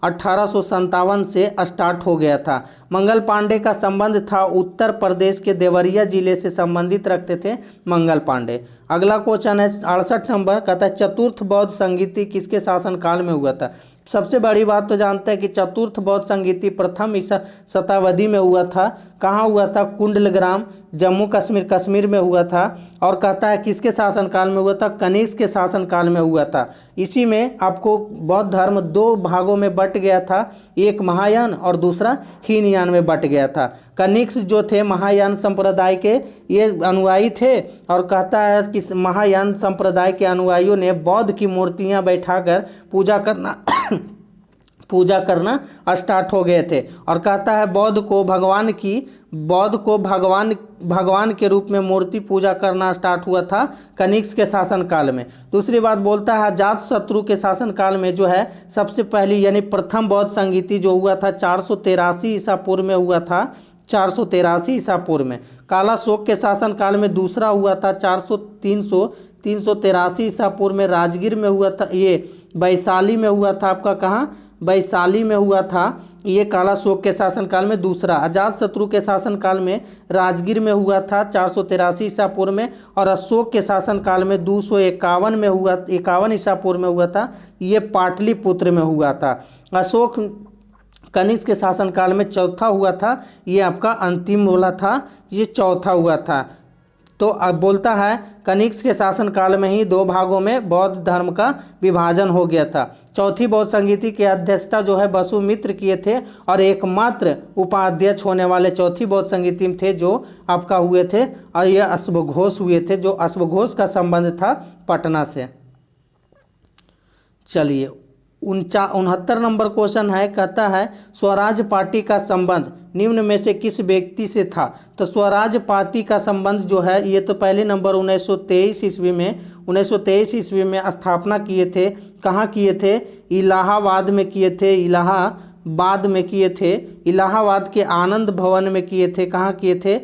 1857 से स्टार्ट हो गया था। मंगल पांडे का संबंध था उत्तर प्रदेश के देवरिया जिले से संबंधित रखते थे मंगल पांडे। अगला क्वेश्चन है 68 नंबर, कहता है चतुर्थ बौद्ध संगीति किसके शासनकाल में हुआ था? सबसे बड़ी बात तो जानते हैं कि चतुर्थ बौद्ध संगीति प्रथम शताब्दी में हुआ था। कहाँ हुआ था? कुंडलग्राम, जम्मू कश्मीर में हुआ था। और कहता है किसके शासनकाल में हुआ था? कनिष्क के शासनकाल में हुआ था। इसी में आपको बौद्ध धर्म 2 भागों में बट गया था, एक महायान और दूसरा हीनयान में बट गया था। कनिष्क जो थे महायान संप्रदाय के ये अनुयायी थे। और कहता है कि महायान संप्रदाय के अनुयायियों ने बौद्ध की मूर्तियां बैठाकर पूजा करना स्टार्ट हो गए थे। और कहता है बौद्ध को भगवान के रूप में मूर्ति पूजा करना स्टार्ट हुआ था कनिष्क के शासनकाल में। दूसरी बात बोलता है अजातशत्रु के शासनकाल में जो है सबसे पहली यानी प्रथम बौद्ध संगीति जो हुआ था 483 ईसा पूर्व में हुआ था। 483 ईसा पूर्व में। कालाशोक के शासनकाल में दूसरा हुआ था 383 ईसा पूर्व में राजगीर में हुआ था। ये वैशाली में हुआ था। आपका कहाँ? वैशाली में हुआ था। ये कालाशोक के शासनकाल में दूसरा। अजातशत्रु के शासनकाल में राजगीर में हुआ था 483 ईसा पूर्व में। और अशोक के शासनकाल में 251 में हुआ 51 ईसा पूर्व में हुआ था। ये पाटलिपुत्र में हुआ था। अशोक कनिष्क के शासनकाल में चौथा हुआ था। ये आपका अंतिम वाला था, ये चौथा हुआ था। तो अब बोलता है कनिष्क के शासनकाल में ही 2 भागों में बौद्ध धर्म का विभाजन हो गया था। चौथी बौद्ध संगीति की अध्यक्षता जो है वसुमित्र किए थे। और एकमात्र उपाध्यक्ष होने वाले चौथी बौद्ध संगीति में थे जो आपका हुए थे। और ये अश्वघोष हुए थे, जो अश्वघोष का संबंध था पटना से। चलिए 69 नंबर क्वेश्चन है, कहता है स्वराज पार्टी का संबंध निम्न में से किस व्यक्ति से था? तो स्वराज पार्टी का संबंध जो है ये तो पहले नंबर 1923 ईस्वी में स्थापना किए थे। कहाँ किए थे? इलाहाबाद में किए थे। इलाहाबाद के आनंद भवन में किए थे। कहाँ किए थे?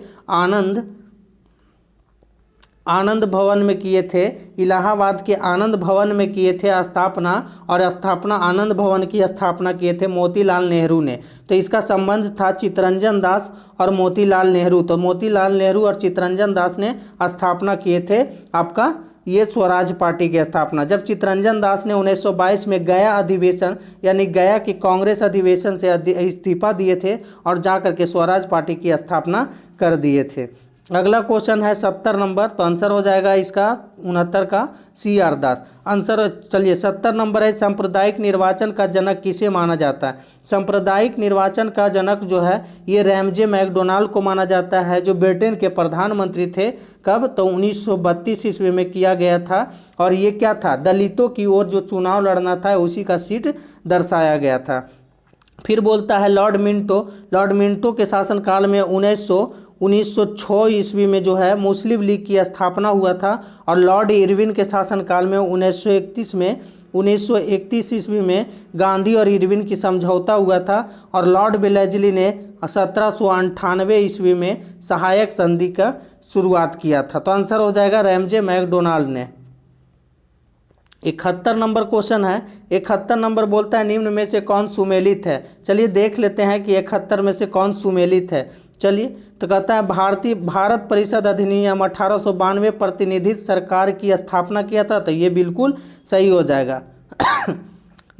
आनंद भवन में किए थे। इलाहाबाद के आनंद भवन में किए थे स्थापना। और आनंद भवन की स्थापना किए थे मोतीलाल नेहरू ने। तो इसका संबंध था चित्तरंजन दास और मोतीलाल नेहरू। तो मोतीलाल नेहरू और चित्तरंजन दास ने स्थापना किए थे आपका ये स्वराज पार्टी की स्थापना। जब चित्तरंजन दास ने 1922 में गया अधिवेशन यानी गया की कांग्रेस अधिवेशन से इस्तीफा दिए थे और जाकर के स्वराज पार्टी की स्थापना कर दिए थे। अगला क्वेश्चन है 70 नंबर, तो आंसर हो जाएगा इसका 69 का CR दास आंसर। चलिए 70 नंबर है, सांप्रदायिक निर्वाचन का जनक किसे माना जाता है? सांप्रदायिक निर्वाचन का जनक जो है ये रैमजे मैकडोनाल्ड को माना जाता है, जो ब्रिटेन के प्रधानमंत्री थे। कब? तो 1932 ईस्वी में किया गया था। और ये क्या था? दलितों की ओर जो चुनाव लड़ना था उसी का सीट दर्शाया गया था। फिर बोलता है लॉर्ड मिंटो के शासनकाल में 1906 ईस्वी में जो है मुस्लिम लीग की स्थापना हुआ था। और लॉर्ड इरविन के शासनकाल में 1931 ईस्वी में गांधी और इरविन की समझौता हुआ था। और लॉर्ड वेलेस्ली ने 1798 ईस्वी में सहायक संधि का शुरुआत किया था। तो आंसर हो जाएगा रैमजे मैकडोनाल्ड ने। 71 नंबर क्वेश्चन है। 71 नंबर बोलता है निम्न में से कौन सुमेलित है? चलिए देख लेते हैं कि 71 में से कौन सुमेलित है। चलिए तो कहता है भारत परिषद अधिनियम 1892 प्रतिनिधित्व सरकार की स्थापना किया था, तो ये बिल्कुल सही हो जाएगा।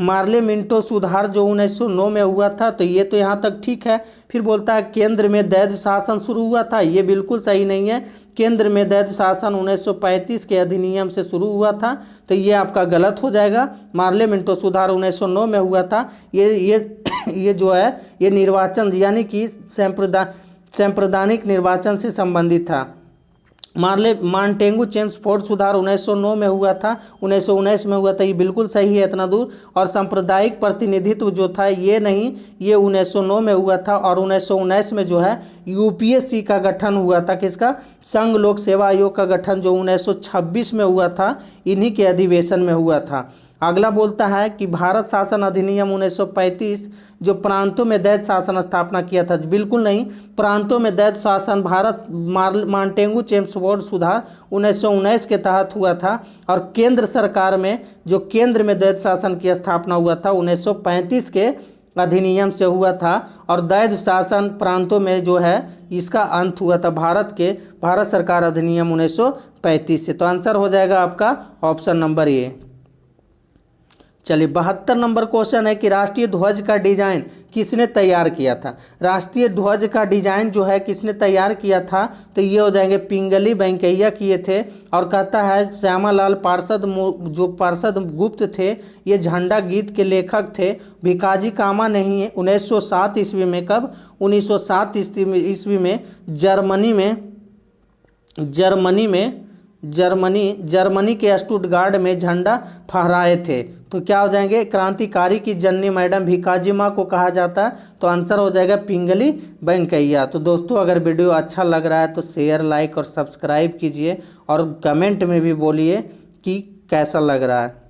मार्ले मिंटो सुधार जो 1909 में हुआ था, तो ये तो यहाँ तक ठीक है। फिर बोलता है केंद्र में द्वैध शासन शुरू हुआ था, ये बिल्कुल सही नहीं है। केंद्र में द्वैध शासन 1935 के अधिनियम से शुरू हुआ था, तो ये आपका गलत हो जाएगा। मार्ले मिंटो सुधार 1909 में हुआ था। ये जो है ये निर्वाचन यानी कि सांप्रदायिक निर्वाचन से संबंधित था। मांटेगू चेम्सफोर्ड सुधार 1909 में हुआ था, 1919 में हुआ था, ये बिल्कुल सही है इतना दूर। और सांप्रदायिक प्रतिनिधित्व जो था ये नहीं, ये 1909 में हुआ था। और 1919 में जो है यूपीएससी का गठन हुआ था। किसका? संघ लोक सेवा आयोग का गठन जो 1926 में हुआ था, इन्हीं के अधिवेशन में हुआ था। अगला बोलता है कि भारत शासन अधिनियम 1935 जो प्रांतों में द्वैध शासन स्थापना किया था, बिल्कुल नहीं। प्रांतों में द्वैध शासन भारत मांटेगू चेम्सफोर्ड सुधार 1919 के तहत हुआ था। और केंद्र सरकार में जो केंद्र में द्वैध शासन की स्थापना हुआ था 1935 के अधिनियम से हुआ था। और द्वैध शासन प्रांतों में जो है इसका अंत हुआ था भारत सरकार अधिनियम 1935 से। तो आंसर हो जाएगा आपका ऑप्शन नंबर ए। चलिए 72 नंबर क्वेश्चन है कि राष्ट्रीय ध्वज का डिजाइन किसने तैयार किया था? राष्ट्रीय ध्वज का डिजाइन जो है किसने तैयार किया था? तो ये हो जाएंगे पिंगली वेंकैया किए थे। और कहता है श्यामालाल पार्षद जो पार्षद गुप्त थे ये झंडा गीत के लेखक थे। भिकाजी कामा नहीं है 1907 ईस्वी में। कब? 1907 ईस्वी में जर्मनी के स्टुटगार्ड में झंडा फहराए थे। तो क्या हो जाएंगे? क्रांतिकारी की जननी मैडम भिकाजी माँ को कहा जाता है। तो आंसर हो जाएगा पिंगली वेंकैया। तो दोस्तों अगर वीडियो अच्छा लग रहा है तो शेयर, लाइक और सब्सक्राइब कीजिए और कमेंट में भी बोलिए कि कैसा लग रहा है।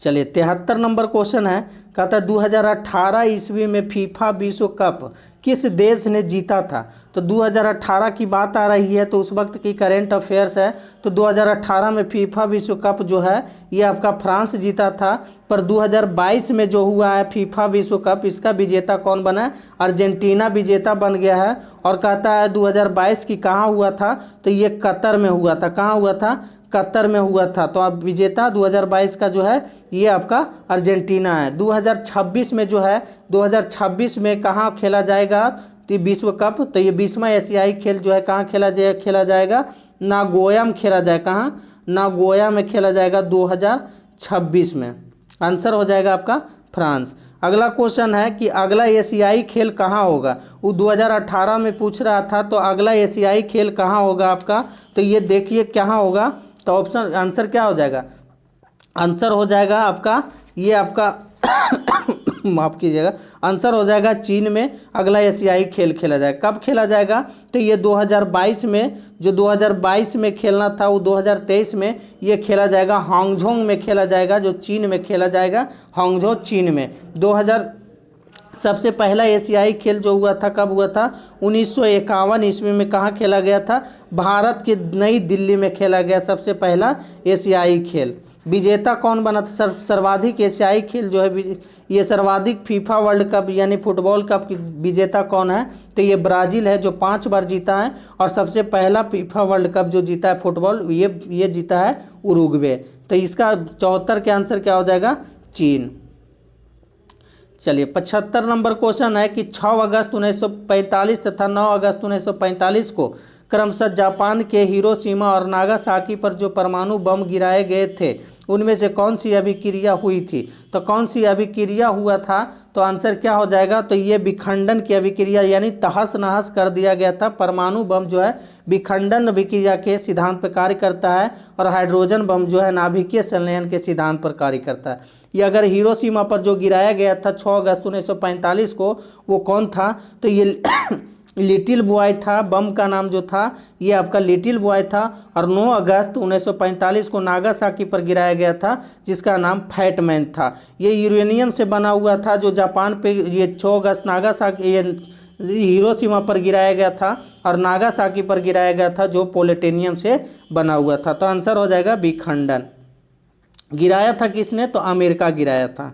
चलिए 73 नंबर क्वेश्चन है। कहता है 2018 ईस्वी में फीफा विश्व कप किस देश ने जीता था? तो 2018 की बात आ रही है, तो उस वक्त की करेंट अफेयर्स है। तो 2018 में फीफा विश्व कप जो है ये आपका फ्रांस जीता था। पर 2022 में जो हुआ है फीफा विश्व कप, इसका विजेता कौन बना है? अर्जेंटीना विजेता बन गया है। और कहता है 2022 की कहाँ हुआ था? तो ये कतर में हुआ था। कहाँ हुआ था? कतर में हुआ था। तो अब विजेता 2022 का जो है ये आपका अर्जेंटीना है। 2026 में जो है 2026 में कहाँ खेला जाएगा विश्व कप? तो ये 20वां एशियाई खेल जो है कहाँ खेला जाएगा? नागोया में खेला जाएगा। कहाँ? नागोया में खेला जाएगा 2026 में। आंसर हो जाएगा आपका फ्रांस। अगला क्वेश्चन है कि अगला एशियाई खेल कहाँ होगा? वो 2018 में पूछ रहा था। तो अगला एशियाई खेल कहाँ होगा आपका? तो ये देखिए कहाँ होगा। तो ऑप्शन आंसर क्या हो जाएगा? आंसर हो जाएगा आपका ये आपका माफ़ कीजिएगा, आंसर हो जाएगा चीन में अगला एशियाई खेल खेला जाएगा। कब खेला जाएगा? तो ये 2022 में, जो 2022 में खेलना था वो 2023 में ये खेला जाएगा। हांगझोंग में खेला जाएगा, जो चीन में खेला जाएगा। हांगझो चीन में 2000 सबसे पहला एशियाई खेल जो हुआ था कब हुआ था? 1951 ईस्वी में। कहाँ खेला गया था? भारत के नई दिल्ली में खेला गया सबसे पहला एशियाई खेल। विजेता कौन बना था? सर्वाधिक एशियाई खेल जो है ये सर्वाधिक फीफा वर्ल्ड कप यानी फुटबॉल कप की विजेता कौन है? तो ये ब्राज़ील है जो 5 बार जीता है। और सबसे पहला फीफा वर्ल्ड कप जो जीता है फुटबॉल ये जीता है उरुग्वे। तो इसका 74 के आंसर क्या हो जाएगा? चीन। चलिए 75 नंबर क्वेश्चन है कि 6 अगस्त 1945 तथा 9 अगस्त 1945 को क्रमशः जापान के हिरोशिमा और नागासाकी पर जो परमाणु बम गिराए गए थे उनमें से कौन सी अभिक्रिया हुई थी। तो कौन सी अभिक्रिया हुआ था, तो आंसर क्या हो जाएगा, तो ये विखंडन की अभिक्रिया, यानी तहस नहस कर दिया गया था। परमाणु बम जो है विखंडन अभिक्रिया के सिद्धांत पर कार्य करता है और हाइड्रोजन बम जो है नाभिकीय संलयन के सिद्धांत पर कार्य करता है। ये अगर हिरोशिमा पर जो गिराया गया था 6 अगस्त 1945 को, वो कौन था, तो ये लिटिल बॉय था। बम का नाम जो था ये आपका लिटिल बॉय था। और 9 अगस्त 1945 को नागासाकी पर गिराया गया था जिसका नाम फैट मैन था। ये यूरेनियम से बना हुआ था जो जापान पे ये 6 अगस्त नागासाकी ये हिरोशिमा पर गिराया गया था और नागासाकी पर गिराया गया था जो प्लूटोनियम से बना हुआ था। तो आंसर हो जाएगा विखंडन। गिराया था किसने, तो अमेरिका गिराया था।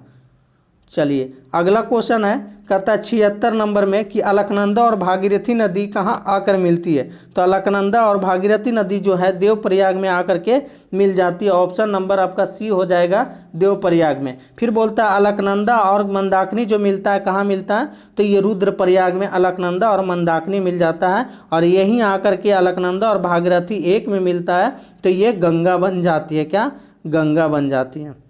चलिए अगला क्वेश्चन है, कहता है 76 नंबर में कि अलकनंदा और भागीरथी नदी कहाँ आकर मिलती है। तो अलकनंदा और भागीरथी नदी जो है देवप्रयाग में आकर के मिल जाती है। ऑप्शन नंबर आपका सी हो जाएगा, देवप्रयाग में। फिर बोलता है अलकनंदा और मंदाकिनी जो मिलता है कहाँ मिलता है, तो ये रुद्रप्रयाग में अलकनंदा और मंदाकिनी मिल जाता है और यहीं आकर के अलकनंदा और भागीरथी एक में मिलता है तो ये गंगा बन जाती है। क्या, गंगा बन जाती है।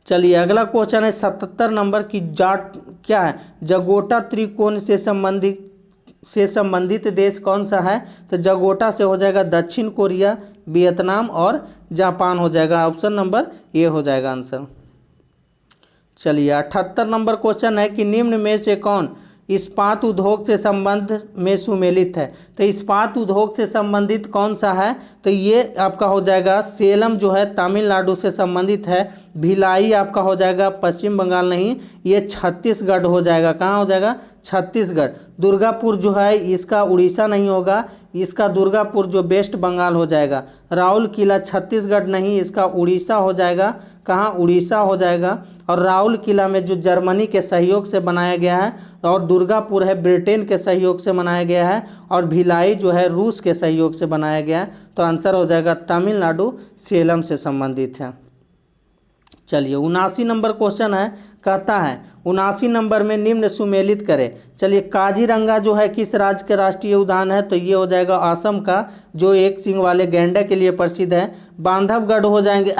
चलिए अगला क्वेश्चन है 77 नंबर की जाट क्या है, जगोटा त्रिकोण से संबंधित देश कौन सा है। तो जगोटा से हो जाएगा दक्षिण कोरिया, वियतनाम और जापान हो जाएगा। ऑप्शन नंबर ए हो जाएगा आंसर। चलिए 78 नंबर क्वेश्चन है कि निम्न में से कौन इस्पात उद्योग से संबंध में सुमेलित है। तो इस्पात उद्योग से संबंधित कौन सा है, तो ये आपका हो जाएगा सेलम जो है तमिलनाडु से संबंधित है। भिलाई आपका हो जाएगा पश्चिम बंगाल नहीं, ये छत्तीसगढ़ हो जाएगा। कहाँ हो जाएगा, छत्तीसगढ़। दुर्गापुर जो है इसका उड़ीसा नहीं होगा, इसका दुर्गापुर जो वेस्ट बंगाल हो जाएगा। राउल किला छत्तीसगढ़ नहीं, इसका उड़ीसा हो जाएगा। कहाँ, उड़ीसा हो जाएगा। और राउल किला में जो जर्मनी के सहयोग से बनाया गया है और दुर्गापुर है ब्रिटेन के सहयोग से बनाया गया है और भिलाई जो है रूस के सहयोग से बनाया गया है। तो आंसर हो जाएगा तमिलनाडु सेलम से संबंधित है। चलिए 79 नंबर क्वेश्चन है, कहता है 79 नंबर में निम्न सुमेलित करें। चलिए काजीरंगा जो है किस राज्य का राष्ट्रीय उद्यान है, तो ये हो जाएगा असम का, जो एक सींग वाले गैंडा के लिए प्रसिद्ध है। बांधवगढ़ हो जाएंगे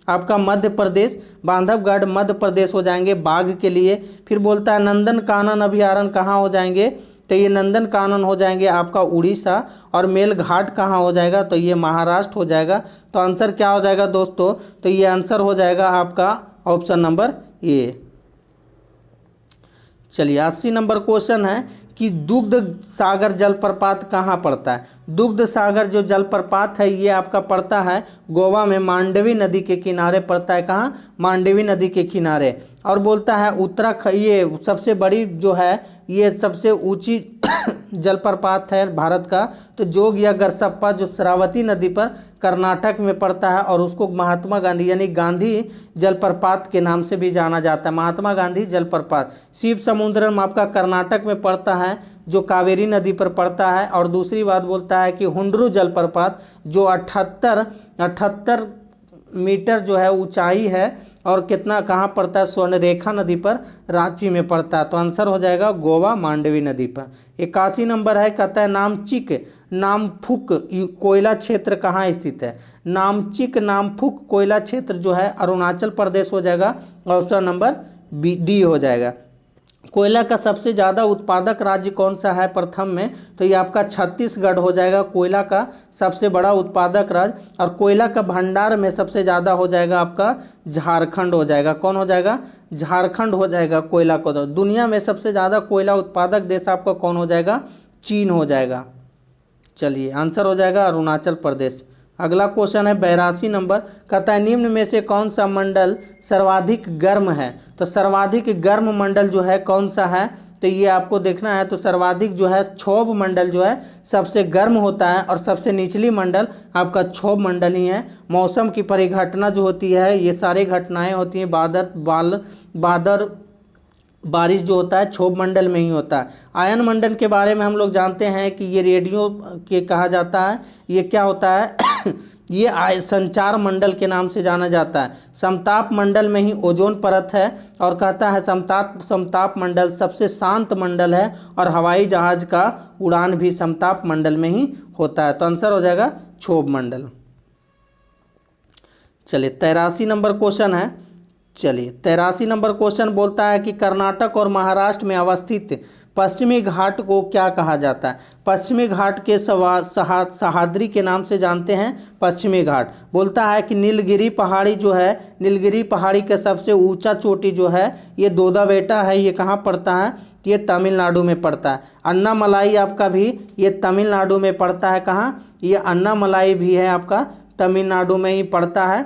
आपका मध्य प्रदेश, बांधवगढ़ मध्य प्रदेश हो जाएंगे बाघ के लिए। फिर बोलता है नंदन कानन अभयारण्य कहाँ हो जाएंगे, तो ये नंदन कानन हो जाएंगे आपका उड़ीसा। और मेलघाट कहाँ हो जाएगा, तो ये महाराष्ट्र हो जाएगा। तो आंसर क्या हो जाएगा दोस्तों, तो ये आंसर हो जाएगा आपका ऑप्शन नंबर ए। चलिए 80 नंबर क्वेश्चन है कि दुग्ध सागर जलप्रपात कहाँ पड़ता है। दुग्ध सागर जो जलप्रपात है ये आपका पड़ता है गोवा में, मांडवी नदी के किनारे पड़ता है। कहाँ, मांडवी नदी के किनारे। और बोलता है उत्तराखंड, ये सबसे बड़ी जो है, ये सबसे ऊंची जलप्रपात है भारत का, तो जोग या गरसप्पा जो श्रावती नदी पर कर्नाटक में पड़ता है और उसको महात्मा गांधी यानी गांधी जलप्रपात के नाम से भी जाना जाता है, महात्मा गांधी जलप्रपात। शिव समुद्रम आपका कर्नाटक में पड़ता है जो कावेरी नदी पर पड़ता है। और दूसरी बात बोलता है कि हुंडरू जलप्रपात जो 78 मीटर जो है ऊंचाई है और कितना कहाँ पड़ता है, स्वर्णरेखा नदी पर रांची में पड़ता है। तो आंसर हो जाएगा गोवा मांडवी नदी पर। 81 नंबर है, कहता है नामचिक नामफुक कोयला क्षेत्र कहाँ स्थित है। नामचिक नामफुक कोयला क्षेत्र जो है अरुणाचल प्रदेश हो जाएगा। ऑप्शन नंबर डी हो जाएगा। कोयला का सबसे ज़्यादा उत्पादक राज्य कौन सा है प्रथम में, तो ये आपका छत्तीसगढ़ हो जाएगा कोयला का सबसे बड़ा उत्पादक राज्य। और कोयला का भंडार में सबसे ज़्यादा हो जाएगा आपका झारखंड हो जाएगा। कौन हो जाएगा, झारखंड हो जाएगा कोयला को। दुनिया में सबसे ज़्यादा कोयला उत्पादक देश आपका कौन हो जाएगा, चीन हो जाएगा। चलिए आंसर हो जाएगा अरुणाचल प्रदेश। अगला क्वेश्चन है 82 नंबर, कहता है निम्न में से कौन सा मंडल सर्वाधिक गर्म है। तो सर्वाधिक गर्म मंडल जो है कौन सा है, तो ये आपको देखना है। तो सर्वाधिक जो है क्षोभ मंडल जो है सबसे गर्म होता है और सबसे निचली मंडल आपका क्षोभ मंडल ही है। मौसम की परिघटना जो होती है ये सारी घटनाएं होती हैं बादर बारिश जो होता है क्षोभ मंडल में ही होता है। आयन मंडल के बारे में हम लोग जानते हैं कि ये रेडियो के कहा जाता है। ये क्या होता है ये संचार मंडल के नाम से जाना जाता है। समताप मंडल में ही ओजोन परत है और कहता है समताप मंडल सबसे शांत मंडल है और हवाई जहाज का उड़ान भी समताप मंडल में ही होता है। तो आंसर हो जाएगा क्षोभ मंडल। चलिए 83 नंबर क्वेश्चन है। चलिए 83 नंबर क्वेश्चन बोलता है कि कर्नाटक और महाराष्ट्र में अवस्थित पश्चिमी घाट को क्या कहा जाता है। पश्चिमी घाट के सह्याद्री के नाम से जानते हैं पश्चिमी घाट। बोलता है कि नीलगिरी पहाड़ी जो है, नीलगिरी पहाड़ी का सबसे ऊंचा चोटी जो है ये दोदाबेटा है। ये कहाँ पड़ता है? ये तमिलनाडु में पड़ता है। अन्नामलाई आपका भी ये तमिलनाडु में पड़ता है। कहाँ? ये अन्नामलाई भी है आपका तमिलनाडु में ही पड़ता है।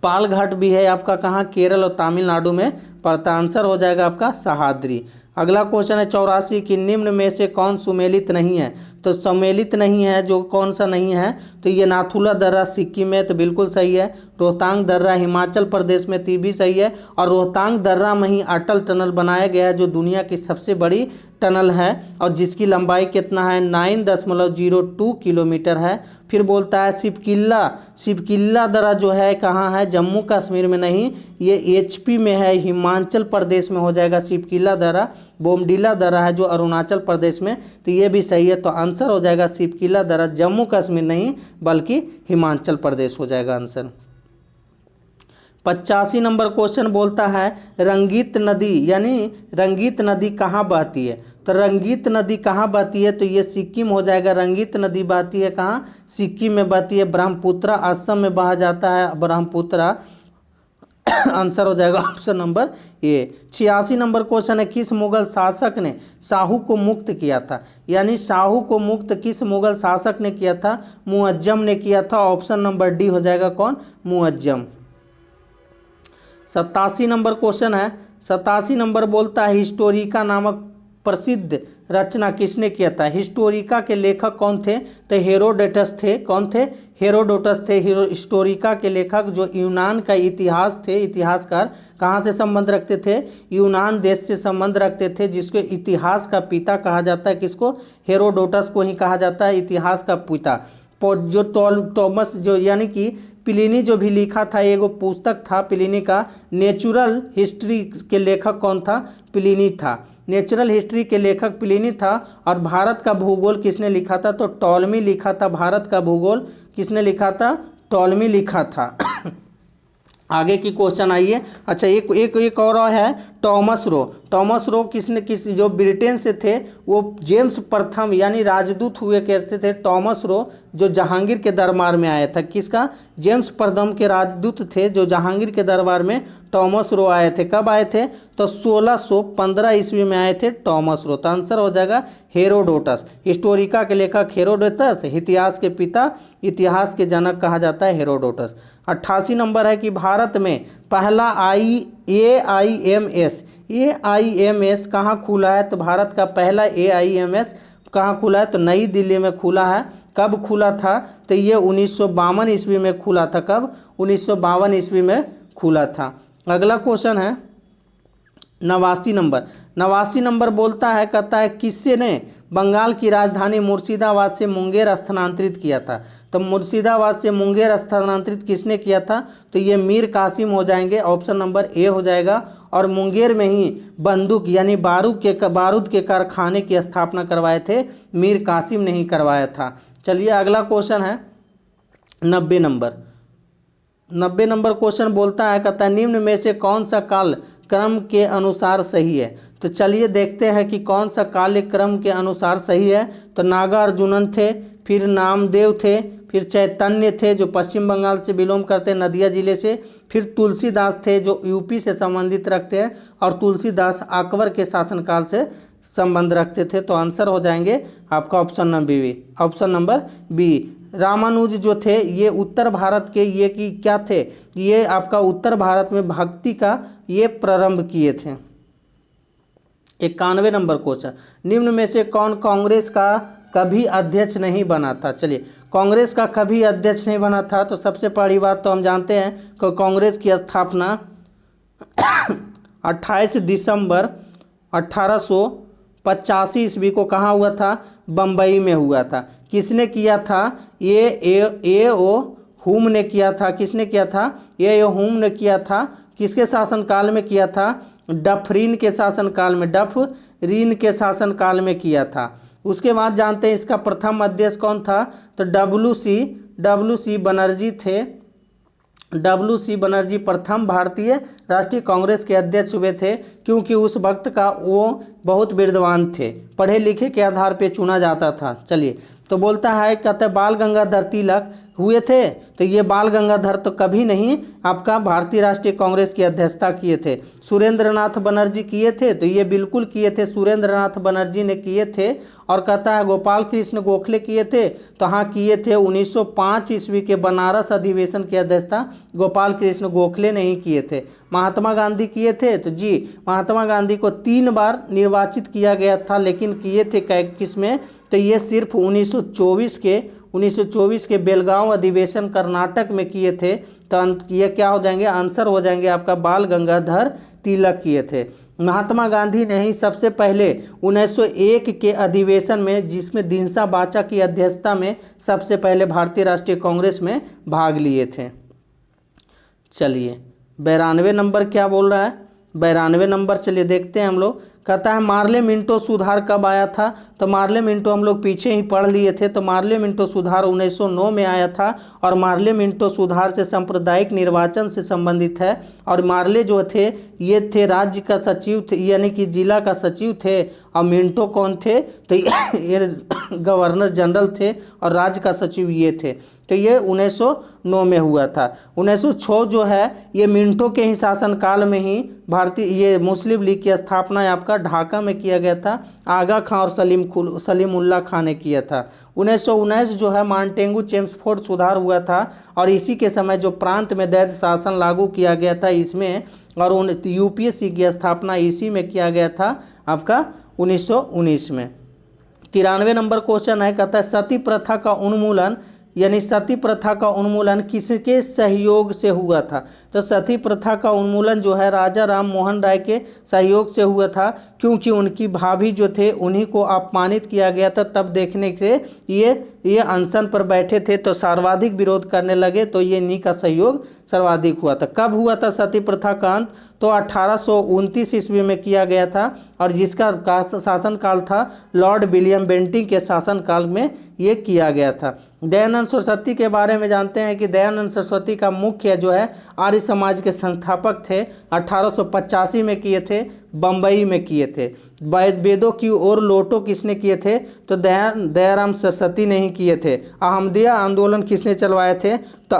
पालघाट भी है आपका कहाँ? केरल और तमिलनाडु में पड़ता है। आंसर हो जाएगा आपका सह्याद्री। अगला क्वेश्चन है 84 कि निम्न में से कौन सुमेलित नहीं है। तो सम्मेलित नहीं है जो कौन सा नहीं है? तो ये नाथुला दर्रा सिक्किम में, तो बिल्कुल सही है। रोहतांग दर्रा हिमाचल प्रदेश में, तो भी सही है। और रोहतांग दर्रा में ही अटल टनल बनाया गया है जो दुनिया की सबसे बड़ी टनल है और जिसकी लंबाई कितना है? 9.02 किलोमीटर है। फिर बोलता है शिवकिल्ला दर्रा जो है कहाँ है? जम्मू कश्मीर में नहीं, ये एचपी में है, हिमाचल प्रदेश में हो जाएगा शिवकिल्ला दर्रा। बोमडीला दर्रा है जो अरुणाचल प्रदेश में, तो ये भी सही है। तो आंसर हो जाएगा शिवकिल्ला दर्रा जम्मू कश्मीर नहीं बल्कि हिमाचल प्रदेश हो जाएगा आंसर। 85 नंबर क्वेश्चन बोलता है रंगीत नदी, यानी रंगीत नदी कहाँ बहती है। तो रंगीत नदी कहाँ बहती है? तो ये सिक्किम हो जाएगा। रंगीत नदी बहती है कहाँ? सिक्किम में बहती है। ब्रह्मपुत्रा असम में बहा जाता है ब्रह्मपुत्रा। आंसर हो जाएगा ऑप्शन नंबर ए। 86 नंबर क्वेश्चन है किस मुगल शासक ने शाहू को मुक्त किया था। यानी शाहू को मुक्त किस मुगल शासक ने किया था? मुअज्जम ने किया था। ऑप्शन नंबर डी हो जाएगा कौन? मुअज्जम। 87 नंबर क्वेश्चन है। 87 नंबर बोलता है हिस्टोरिका नामक प्रसिद्ध रचना किसने किया था। हिस्टोरिका के लेखक कौन थे? तो हेरोडोटस थे। कौन थे? हेरोडोटस थे हिस्टोरिका के लेखक, जो यूनान का इतिहास थे। इतिहासकार कहाँ से संबंध रखते थे? यूनान देश से संबंध रखते थे, जिसको इतिहास का पिता कहा जाता है। किसको? हेरोडोटस को ही कहा जाता है इतिहास का पिता। जो टॉमस जो यानी कि प्लिनी जो भी लिखा था, एगो पुस्तक था प्लिनी का, नेचुरल हिस्ट्री के लेखक कौन था? प्लिनी था। नेचुरल हिस्ट्री के लेखक प्लिनी था। और भारत का भूगोल किसने लिखा था? तो टॉलमी लिखा था। भारत का भूगोल किसने लिखा था? टॉलमी लिखा था। आगे की क्वेश्चन आइए। अच्छा एक और है टॉमस रो। टॉमस रो किस जो ब्रिटेन से थे, वो जेम्स प्रथम यानी राजदूत हुए करते थे। टॉमस रो जो जहांगीर के दरबार में आया था। किसका? जेम्स प्रथम के राजदूत थे जो जहांगीर के दरबार में टॉमस रो आए थे। कब आए थे? तो 1615 ईस्वी में आए थे टॉमस रो। तो आंसर हो जाएगा हेरोडोटस। हिस्टोरिका के लेखक हेरोडोटस, इतिहास के पिता, इतिहास के जनक कहा जाता है हेरोडोटस। 88 नंबर है कि भारत में पहला AIMS कहाँ खुला है। तो भारत का पहला AIMS कहाँ खुला है? तो नई दिल्ली में खुला है। कब खुला था? तो ये 1952 ईस्वी में खुला था। कब? 1952 ईस्वी में खुला था। अगला क्वेश्चन है 89 नंबर बोलता है, कहता है किसने बंगाल की राजधानी मुर्शिदाबाद से मुंगेर स्थानांतरित किया था। तो मुर्शिदाबाद से मुंगेर स्थानांतरित किसने किया था? तो ये मीर कासिम हो जाएंगे। ऑप्शन नंबर ए हो जाएगा। और मुंगेर में ही बंदूक यानी बारूद के कारखाने की स्थापना करवाए थे मीर कासिम ने ही करवाया था। चलिए अगला क्वेश्चन है 90 नंबर क्वेश्चन बोलता है, कहता है निम्न में से कौन सा काल क्रम के अनुसार सही है। तो चलिए देखते हैं कि कौन सा काल क्रम के अनुसार सही है। तो नागार्जुनन थे, फिर नामदेव थे, फिर चैतन्य थे जो पश्चिम बंगाल से बिलोंग करते हैं, नदिया जिले से, फिर तुलसीदास थे जो यूपी से संबंधित रखते हैं, और तुलसीदास अकबर के शासनकाल से संबंध रखते थे। तो आंसर हो जाएंगे आपका ऑप्शन नंबर बी। रामानुज जो थे ये उत्तर भारत के ये कि क्या थे? ये आपका उत्तर भारत में भक्ति का ये प्रारंभ किए थे। 91 नंबर क्वेश्चन, निम्न में से कौन कांग्रेस का कभी अध्यक्ष नहीं बना था। चलिए कांग्रेस का कभी अध्यक्ष नहीं बना था। तो सबसे पहली बात तो हम जानते हैं कि कांग्रेस की स्थापना 28 दिसंबर 1885 ईस्वी को कहाँ हुआ था? बम्बई में हुआ था। किसने किया था? ए ओ हुम ने किया था। किसने किया था? ए ओ हुम ने किया था। किसके शासनकाल में किया था? डफरीन के शासनकाल में, डफरीन के शासनकाल में किया था। उसके बाद जानते हैं इसका प्रथम अध्यक्ष कौन था? तो डब्ल्यू सी बनर्जी थे। डब्ल्यू.सी. बनर्जी प्रथम भारतीय राष्ट्रीय कांग्रेस के अध्यक्ष हुए थे, क्योंकि उस वक्त का वो बहुत विद्वान थे, पढ़े लिखे के आधार पे चुना जाता था। चलिए, तो बोलता है, कहते हैं बाल गंगाधर तिलक हुए थे। तो ये बाल गंगाधर तो कभी नहीं आपका भारतीय राष्ट्रीय कांग्रेस की अध्यक्षता किए थे। सुरेंद्रनाथ बनर्जी किए थे, तो ये बिल्कुल किए थे, सुरेंद्रनाथ बनर्जी ने किए थे। और कहता है गोपाल कृष्ण गोखले किए थे, तो हाँ किए थे। 1905 ईस्वी के बनारस अधिवेशन की अध्यक्षता गोपाल कृष्ण गोखले नहीं किए थे। महात्मा गांधी किए थे, तो जी महात्मा गांधी को 3 बार निर्वाचित किया गया था, लेकिन किए थे किस में? तो ये सिर्फ 1924 के बेलगांव अधिवेशन कर्नाटक में किए थे। तो ये क्या हो जाएंगे? आंसर हो जाएंगे आपका बाल गंगाधर तिलक किए थे। महात्मा गांधी ने ही सबसे पहले 1901 के अधिवेशन में, जिसमें दिनसा बाचा की अध्यक्षता में सबसे पहले भारतीय राष्ट्रीय कांग्रेस में भाग लिए थे। चलिए 92 नंबर क्या बोल रहा है? 92 नंबर चलिए देखते हैं हम लोग। कहता है मार्ले मिंटो सुधार कब आया था? तो मार्ले मिंटो हम लोग पीछे ही पढ़ लिए थे। तो मार्ले मिंटो सुधार 1909 में आया था, और मार्ले मिंटो सुधार से सांप्रदायिक निर्वाचन से संबंधित है। और मार्ले जो थे ये थे राज्य का सचिव थे, यानी कि जिला का सचिव थे। और मिंटो कौन थे? तो ये गवर्नर जनरल थे, और राज्य का सचिव ये थे। तो ये 1909 में हुआ था। 1906 जो है ये मिंटो के ही शासनकाल में ही भारतीय ये मुस्लिम लीग की स्थापना आपका ढाका में किया गया था। आगा खां और सलीमुल्लाह खां ने किया था। 1919 जो है माउंटेगू चेम्सफोर्ड सुधार हुआ था, और इसी के समय जो प्रांत में दैत्य शासन लागू किया गया था इसमें, और यूपीएससी की स्थापना इसी में किया गया था आपका 1919 में। 93 नंबर क्वेश्चन है, कहता है सती प्रथा का उन्मूलन, यानी सती प्रथा का उन्मूलन किसके सहयोग से हुआ था? तो सती प्रथा का उन्मूलन जो है राजा राम मोहन राय के सहयोग से हुआ था, क्योंकि उनकी भाभी जो थे उन्हीं को अपमानित किया गया था। तब देखने से ये अनशन पर बैठे थे, तो सर्वाधिक विरोध करने लगे, तो ये इन्हीं का सहयोग सर्वाधिक हुआ था। कब हुआ था सती प्रथा का अंत? तो 1829 ईस्वी में किया गया था, और जिसका शासनकाल था लॉर्ड विलियम बेंटिंग के शासनकाल में ये किया गया था। दयानंद सरस्वती के बारे में जानते हैं कि दयानंद सरस्वती का मुख्य जो है आर्य समाज के संस्थापक थे। 1885 में किए थे, बम्बई में किए थे। वेदों की ओर लौटो किसने किए थे? तो दयाराम सरस्वती नहीं किए थे। अहमदिया आंदोलन किसने चलवाए थे? तो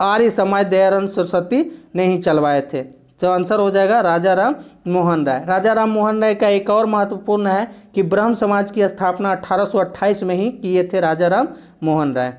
आर्य समाज दयानंद सरस्वती नहीं चलवाए थे। तो आंसर हो जाएगा राजा राम मोहन राय। राजा राम मोहन राय का एक और महत्वपूर्ण है कि ब्रह्म समाज की स्थापना 1828 में ही किए थे राजा राम मोहन राय।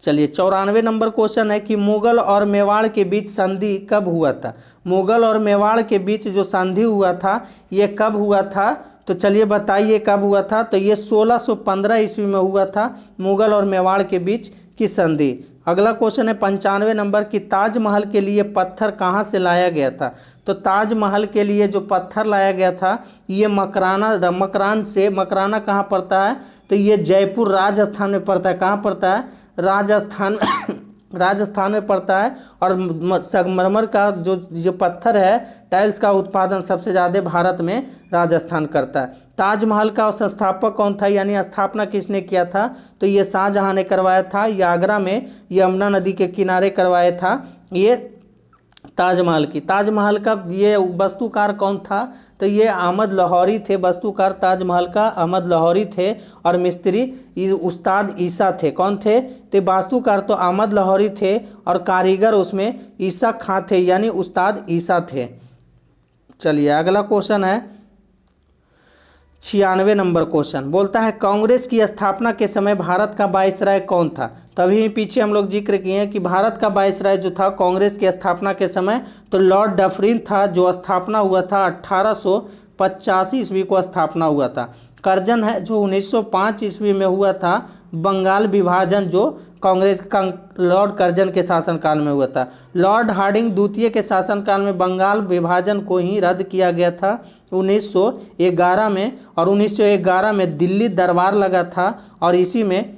चलिए 94 नंबर क्वेश्चन है कि मुगल और मेवाड़ के बीच संधि कब हुआ था? मुगल और मेवाड़ के बीच जो संधि हुआ था ये कब हुआ था? तो चलिए बताइए कब हुआ था? तो ये 1615 ईस्वी में हुआ था, मुगल और मेवाड़ के बीच की संधि। अगला क्वेश्चन है 95 नंबर की ताजमहल के लिए पत्थर कहाँ से लाया गया था? तो ताजमहल के लिए जो पत्थर लाया गया था ये मकरान से। मकराना कहाँ पड़ता है? तो ये जयपुर राजस्थान में पड़ता है। कहाँ पड़ता है? राजस्थान में पड़ता है। और संगमरमर का जो पत्थर है, टाइल्स का उत्पादन सबसे ज़्यादा भारत में राजस्थान करता है। ताजमहल का संस्थापक कौन था, यानी स्थापना किसने किया था? तो ये शाहजहां ने करवाया था। ये आगरा में यमुना नदी के किनारे करवाया था ये ताजमहल का ये वास्तुकार कौन था? तो ये अहमद लाहौरी थे। वास्तुकार ताजमहल का अहमद लाहौरी थे, और मिस्त्री उस्ताद ईसा थे। कौन थे? तो वास्तुकार तो अहमद लाहौरी थे, और कारीगर उसमें ईसा खां थे, यानी उस्ताद ईसा थे। चलिए अगला क्वेश्चन है 96 नंबर क्वेश्चन। बोलता है कांग्रेस की स्थापना के समय भारत का वाइसराय कौन था? तभी पीछे हम लोग जिक्र किए हैं कि भारत का वाइसराय जो था कांग्रेस की स्थापना के समय, तो लॉर्ड डफरिन था, जो स्थापना हुआ था 1885 ईस्वी को स्थापना हुआ था। कर्जन है जो 1905 ईस्वी में हुआ था, बंगाल विभाजन जो कांग्रेस का लॉर्ड कर्जन के शासनकाल में हुआ था। लॉर्ड हार्डिंग द्वितीय के शासनकाल में बंगाल विभाजन को ही रद्द किया गया था 1911 में, और 1911 में दिल्ली दरबार लगा था और इसी में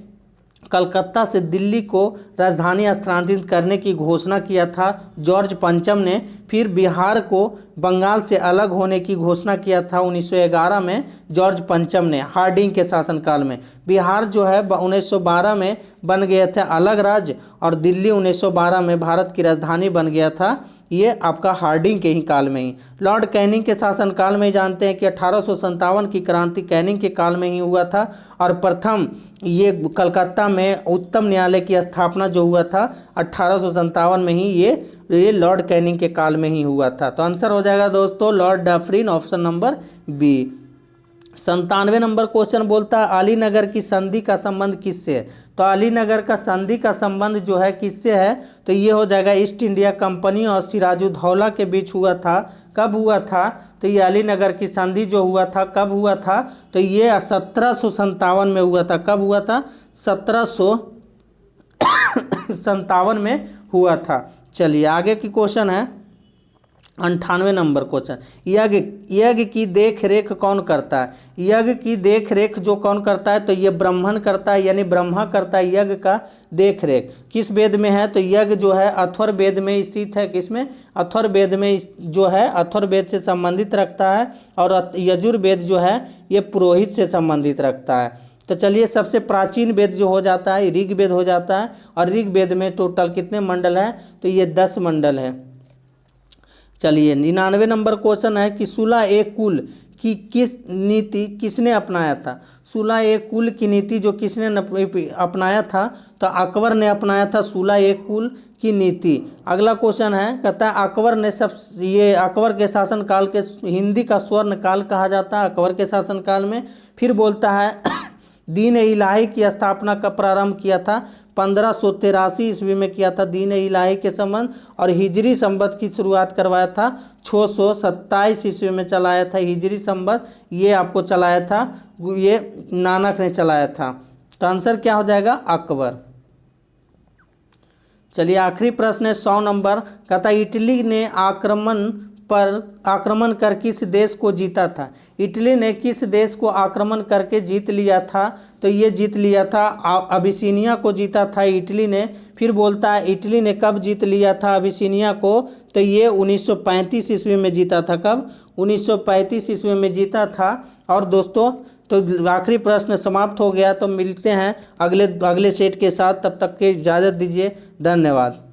कलकत्ता से दिल्ली को राजधानी स्थानांतरित करने की घोषणा किया था जॉर्ज पंचम ने। फिर बिहार को बंगाल से अलग होने की घोषणा किया था 1911 में जॉर्ज पंचम ने, हार्डिंग के शासनकाल में। बिहार जो है 1912 में बन गया था अलग राज्य, और दिल्ली 1912 में भारत की राजधानी बन गया था, ये आपका हार्डिंग के ही काल में ही। लॉर्ड कैनिंग के शासनकाल में जानते हैं कि 1857 की क्रांति कैनिंग के काल में ही हुआ था, और प्रथम ये कलकत्ता में उच्चतम न्यायालय की स्थापना जो हुआ था 1857 में ही, ये लॉर्ड कैनिंग के काल में ही हुआ था। तो आंसर हो जाएगा दोस्तों Lord Dufferin, option number B. 97 number question बोलता है अलीनगर की संधि का संबंध किससे है? तो अलीनगर का संधि का संबंध जो है किससे है? तो ये हो जाएगा ईस्ट इंडिया कंपनी और सिराजुद्दौला के बीच हुआ था। कब हुआ था? तो ये अलीनगर की संधि जो हुआ था कब हुआ था? तो ये 1757 में हुआ था। कब हुआ था? 1757 में हुआ था। चलिए आगे की क्वेश्चन है 98 नंबर क्वेश्चन, यज्ञ की देख रेख कौन करता है? यज्ञ की देख रेख जो कौन करता है? तो ये ब्राह्मण करता है, यानी ब्रह्मा करता है यज्ञ का देख रेख। किस वेद में है? तो यज्ञ जो है अथर्ववेद में स्थित है। किसमें? अथर्ववेद में जो है अथर्ववेद से संबंधित रखता है, और यजुर्वेद जो है ये पुरोहित से संबंधित रखता है। तो चलिए सबसे प्राचीन वेद जो हो जाता है ऋग्वेद हो जाता है, और ऋग्वेद में टोटल कितने मंडल हैं? तो ये 10 मंडल हैं। चलिए 99 नंबर क्वेश्चन है कि सुलह ए कुल की किस नीति किसने अपनाया था? सुलह ए कुल की नीति जो किसने अपनाया था? तो अकबर ने अपनाया था सुलह ए कुल की नीति। अगला क्वेश्चन है, कहता है अकबर ने ये अकबर के शासनकाल के हिंदी का स्वर्ण काल कहा जाता है अकबर के शासनकाल में। फिर बोलता है दीन इलाही की स्थापना का प्रारंभ किया था 1583 ईस्वी में किया था दीन इलाही के संबंध, और हिजरी संबत की शुरुआत करवाया था 627 ईस्वी में चलाया था हिजरी संबत, ये आपको चलाया था ये नानक ने चलाया था। तो आंसर क्या हो जाएगा? अकबर। चलिए आखिरी प्रश्न है 100 नंबर, कहता इटली ने आक्रमण कर किस देश को जीता था? इटली ने किस देश को आक्रमण करके जीत लिया था? तो ये जीत लिया था अबिसिनिया को जीता था इटली ने। फिर बोलता है इटली ने कब जीत लिया था अबिसिनिया को? तो ये 1935 ईस्वी में जीता था। कब? 1935 ईस्वी में जीता था। और दोस्तों तो आखिरी प्रश्न समाप्त हो गया। तो मिलते हैं अगले सेट के साथ, तब तक के इजाज़त दीजिए, धन्यवाद।